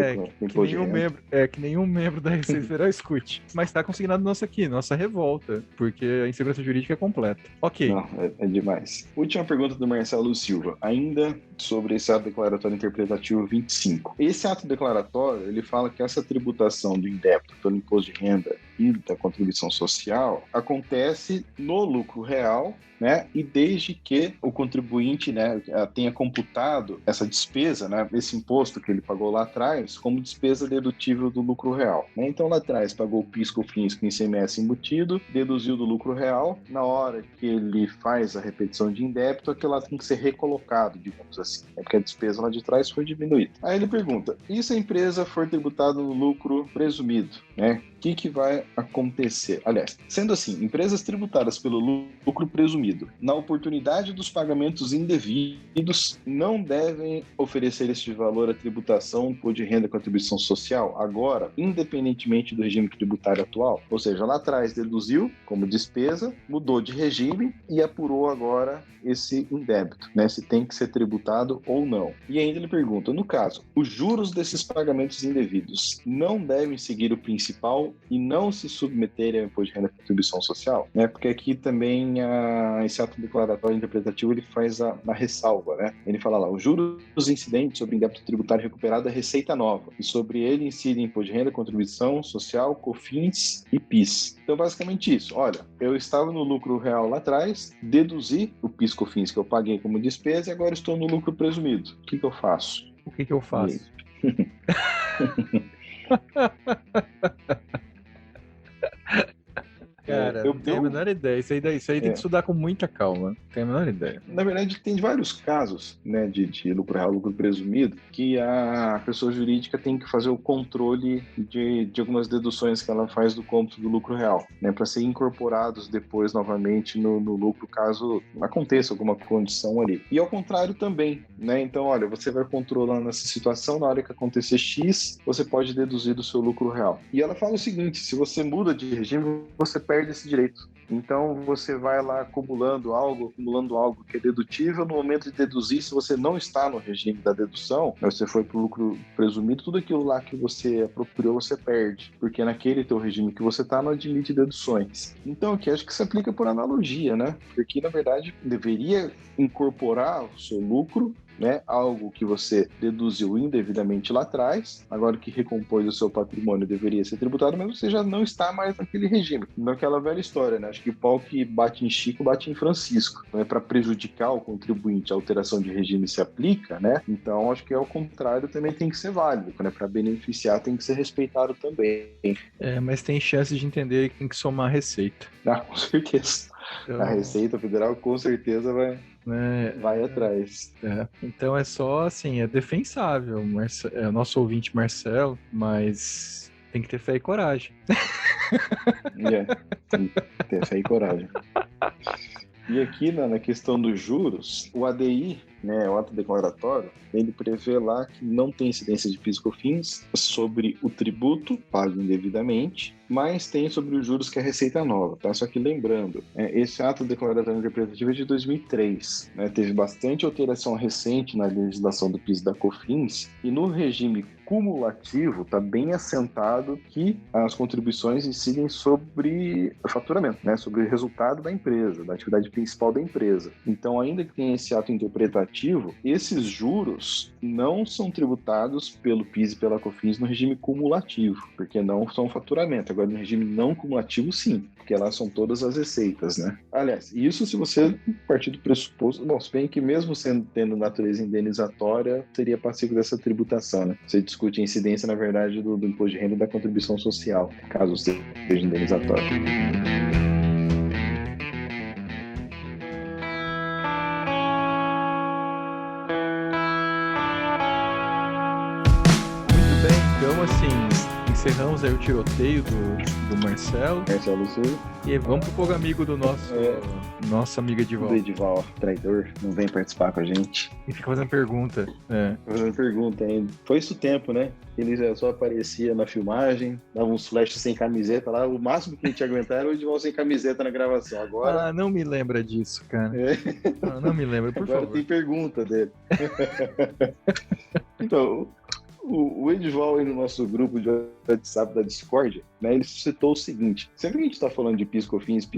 que nenhum membro da Receita Federal escute. Mas tá consignado nosso aqui, nossa revolta, porque a insegurança jurídica é completa. Ok. Não, é demais. Última pergunta do Marcelo Silva, ainda sobre esse ato declaratório interpretativo 25. Esse ato declaratório, ele fala que essa tributação do indébito pelo imposto de renda e da contribuição social acontece no lucro real, né? E desde que o contribuinte, né, tenha computado essa despesa, né, esse imposto que ele pagou lá atrás, como despesa dedutível do lucro real, né? Então lá atrás pagou o PIS, COFINS com ICMS embutido, deduziu do lucro real, na hora que ele faz a repetição de indébito, aquilo lá tem que ser recolocado, digamos assim, né? Porque a despesa lá de trás foi diminuída. Aí ele pergunta, e se a empresa for tributada no lucro presumido, né? O que vai acontecer? Aliás, sendo assim, empresas tributadas pelo lucro presumido, na oportunidade dos pagamentos indevidos, não devem oferecer este valor à tributação, imposto de renda e contribuição social, agora, independentemente do regime tributário atual. Ou seja, lá atrás deduziu como despesa, mudou de regime e apurou agora esse indébito, né? Se tem que ser tributado ou não. E ainda ele pergunta, no caso, os juros desses pagamentos indevidos não devem seguir o principal e não não se submeterem ao imposto de renda e contribuição social, né? Porque aqui também esse ato declaratório interpretativo ele faz a ressalva, né? Ele fala lá, os juros incidentes sobre débito tributário recuperado é receita nova e sobre ele incidem imposto de renda, contribuição social, COFINS e PIS. Então, basicamente isso. Olha, eu estava no lucro real lá atrás, deduzi o PIS, COFINS que eu paguei como despesa e agora estou no lucro presumido. O que eu faço? O que eu faço? Cara, não tenho a menor ideia. Isso aí tem que estudar com muita calma. Não tenho a menor ideia. Na verdade, tem vários casos, né, de lucro real, lucro presumido, que a pessoa jurídica tem que fazer o controle de algumas deduções que ela faz do cômputo do lucro real, né, para ser incorporados depois novamente no lucro, caso aconteça alguma condição ali. E ao contrário também, né? Então, olha, você vai controlando essa situação, na hora que acontecer X, você pode deduzir do seu lucro real. E ela fala o seguinte, se você muda de regime, você perde esse direito. Então, você vai lá acumulando algo que é dedutível. No momento de deduzir, se você não está no regime da dedução, você foi para o lucro presumido, tudo aquilo lá que você apropriou, você perde. Porque naquele teu regime que você está, não admite deduções. Então, aqui acho que se aplica por analogia, né? Porque, na verdade, deveria incorporar o seu lucro, né, algo que você deduziu indevidamente lá atrás, agora que recompôs o seu patrimônio deveria ser tributado, mas você já não está mais naquele regime. Naquela velha história, né? Acho que pau que bate em Chico, bate em Francisco. Não é para prejudicar o contribuinte, a alteração de regime se aplica, né? Então, acho que ao contrário também tem que ser válido, né? Para beneficiar tem que ser respeitado também. Mas tem chance de entender que tem que somar a receita. Com certeza. Então... A Receita Federal com certeza vai atrás. Então é só assim, é defensável. É o nosso ouvinte Marcelo, mas tem que ter fé e coragem. Tem que ter fé e coragem. E aqui na questão dos juros, o ADI, né, o ato declaratório, ele prevê lá que não tem incidência de PIS e COFINS sobre o tributo pago indevidamente, mas tem sobre os juros que é a receita nova, tá? Só que lembrando, esse ato declaratório interpretativo é de 2003, né? Teve bastante alteração recente na legislação do PIS e da COFINS, e no regime cumulativo está bem assentado que as contribuições incidem sobre o faturamento, né? Sobre o resultado da empresa, da atividade principal da empresa. Então, ainda que tenha esse ato interpretativo, esses juros não são tributados pelo PIS e pela COFINS no regime cumulativo, porque não são faturamento. Agora, no regime não cumulativo, sim, porque lá são todas as receitas, né? Aliás, isso se você partir do pressuposto... Bom, se bem que mesmo tendo natureza indenizatória, seria passivo dessa tributação, né? Você discute a incidência, na verdade, do imposto de renda e da contribuição social, caso seja indenizatório. Então, assim, encerramos aí o tiroteio do Marcelo Silva. E vamos pro fogo amigo do nosso amigo Edival. Do Edival, traidor, não vem participar com a gente. E fica fazendo pergunta. Fazendo pergunta ainda. Foi isso o tempo, né? Ele só aparecia na filmagem, dava uns flashes sem camiseta lá. O máximo que a gente ia aguentar era o Edival sem camiseta na gravação. Agora... não me lembra disso, cara. Não me lembra, por agora favor. Tem pergunta dele. Então... O Edival aí no nosso grupo de WhatsApp da Discord, né, ele citou o seguinte: sempre que a gente está falando de PIS/COFINS,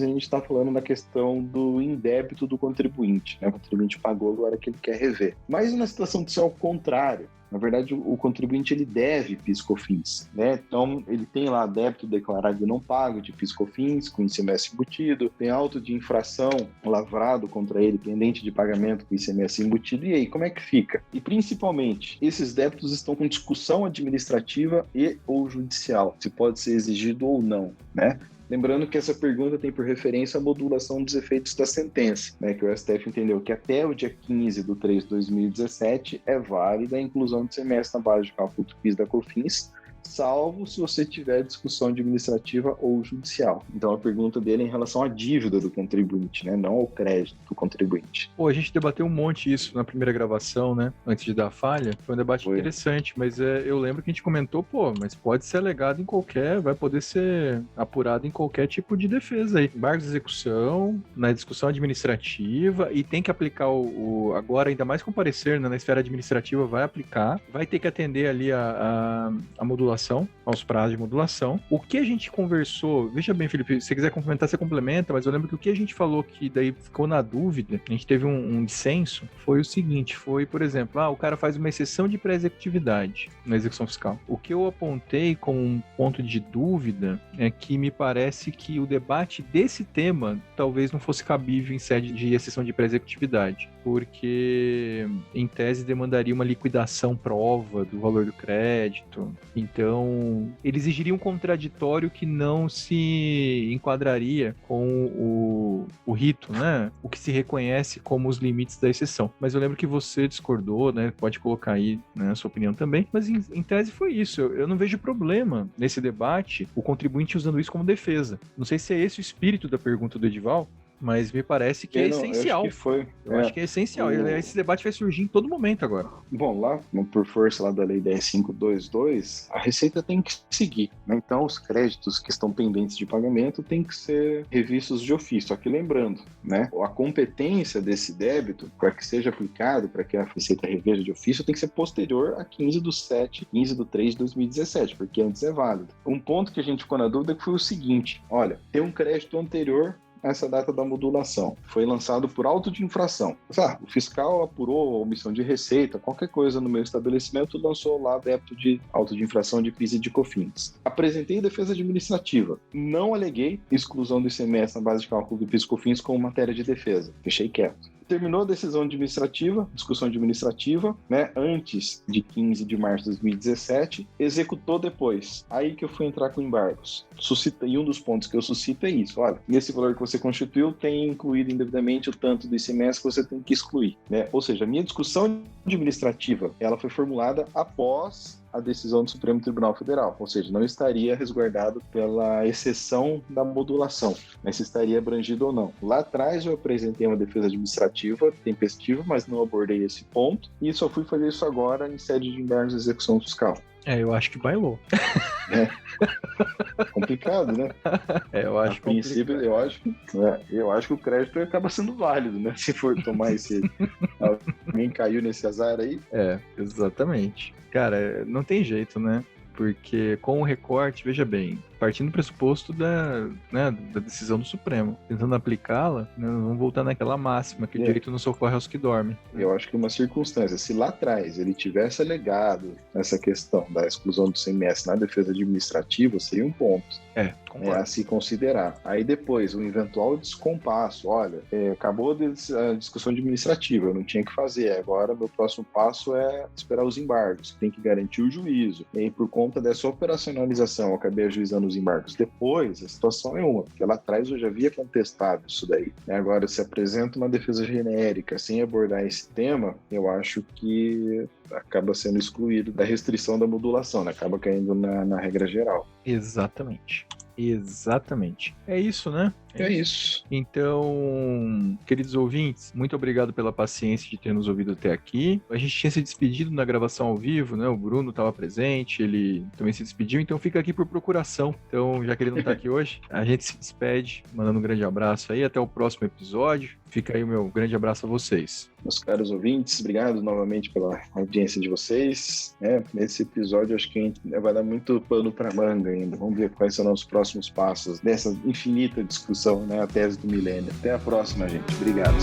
a gente está falando da questão do indébito do contribuinte, né? O contribuinte pagou, agora que ele quer rever. Mas na situação de ser ao contrário, na verdade, o contribuinte ele deve PIS/COFINS, né? Então, ele tem lá débito declarado e não pago de PIS/COFINS, com ICMS embutido, tem auto de infração lavrado contra ele, pendente de pagamento com ICMS embutido, e aí, como é que fica? E, principalmente, esses débitos estão com discussão administrativa e ou judicial, se pode ser exigido ou não, né? Lembrando que essa pergunta tem por referência a modulação dos efeitos da sentença, né, que o STF entendeu que até o dia 15/3/2017 é válida a inclusão de ICMS na base de cálculo do PIS da COFINS, salvo se você tiver discussão administrativa ou judicial. Então, a pergunta dele é em relação à dívida do contribuinte, né? Não ao crédito do contribuinte. A gente debateu um monte isso na primeira gravação, né? Antes de dar a falha. Foi um debate interessante, mas eu lembro que a gente comentou, mas pode ser alegado em vai poder ser apurado em qualquer tipo de defesa aí. Embargos de execução, na discussão administrativa, e tem que aplicar agora, ainda mais com parecer, né, na esfera administrativa, vai aplicar, vai ter que atender ali a modulação, aos prazos de modulação. O que a gente conversou, veja bem, Felipe, se você quiser complementar, você complementa, mas eu lembro que o que a gente falou que daí ficou na dúvida, a gente teve um dissenso, foi o seguinte, foi, por exemplo, o cara faz uma exceção de pré-executividade na execução fiscal. O que eu apontei como um ponto de dúvida é que me parece que o debate desse tema talvez não fosse cabível em sede de exceção de pré-executividade, porque em tese demandaria uma liquidação prova do valor do crédito, então ele exigiria um contraditório que não se enquadraria com o rito, né? O que se reconhece como os limites da exceção. Mas eu lembro que você discordou, né? Pode colocar aí, né, a sua opinião também, mas em tese foi isso. Eu não vejo problema nesse debate o contribuinte usando isso como defesa. Não sei se é esse o espírito da pergunta do Edival, mas me parece que é essencial. Eu acho que é essencial. Esse debate vai surgir em todo momento agora. Bom, lá, por força lá da Lei 10.522, a Receita tem que seguir, né? Então, os créditos que estão pendentes de pagamento têm que ser revistos de ofício. Só que lembrando, né, a competência desse débito, para que seja aplicado, para que a Receita reveja de ofício, tem que ser posterior a 15/3 de 2017, porque antes é válido. Um ponto que a gente ficou na dúvida foi o seguinte: olha, tem um crédito anterior essa data da modulação. Foi lançado por auto de infração. O fiscal apurou a omissão de receita, qualquer coisa no meu estabelecimento, lançou lá débito de auto de infração de PIS e de COFINS. Apresentei defesa administrativa. Não aleguei exclusão do ICMS na base de cálculo do PIS e COFINS como matéria de defesa. Fechei quieto. Terminou a decisão administrativa, discussão administrativa, né, antes de 15 de março de 2017, executou depois. Aí que eu fui entrar com embargos. E um dos pontos que eu suscito é isso: olha, nesse valor que você constituiu, tem incluído indevidamente o tanto do ICMS que você tem que excluir, né? Ou seja, a minha discussão administrativa, ela foi formulada após a decisão do Supremo Tribunal Federal, ou seja, não estaria resguardado pela exceção da modulação, mas se estaria abrangido ou não. Lá atrás eu apresentei uma defesa administrativa tempestiva, mas não abordei esse ponto, e só fui fazer isso agora em sede de embargos de execução fiscal. Eu acho que bailou. Complicado, né? Eu acho a princípio, eu acho que o crédito acaba sendo válido, né? Se for tomar esse... Alguém caiu nesse azar aí. Exatamente. Cara, não tem jeito, né? Porque com o recorte, veja bem, partindo do pressuposto da decisão do Supremo, tentando aplicá-la, né, vamos voltar naquela máxima que o direito não socorre aos que dormem. Eu acho que uma circunstância, se lá atrás ele tivesse alegado essa questão da exclusão do ICMS na defesa administrativa, seria um ponto a se considerar. Aí depois, um eventual descompasso, olha, acabou a discussão administrativa, eu não tinha que fazer, agora meu próximo passo é esperar os embargos, tem que garantir o juízo, e aí, por conta dessa operacionalização, eu acabei ajuizando os embargos. Depois, a situação é uma, porque lá atrás eu já havia contestado isso daí. Agora, se apresenta uma defesa genérica sem abordar esse tema, eu acho que acaba sendo excluído da restrição da modulação, né? Acaba caindo na regra geral. Exatamente. É isso, né? É isso. Então, queridos ouvintes, muito obrigado pela paciência de ter nos ouvido até aqui. A gente tinha se despedido na gravação ao vivo, né? O Bruno estava presente, ele também se despediu, então fica aqui por procuração. Então, já que ele não está aqui hoje, a gente se despede, mandando um grande abraço aí, até o próximo episódio. Fica aí o meu grande abraço a vocês. Meus caros ouvintes, obrigado novamente pela audiência de vocês. Nesse episódio, acho que a gente vai dar muito pano para manga ainda. Vamos ver quais serão os próximos passos dessa infinita discussão, né? A tese do milênio. Até a próxima, gente. Obrigado.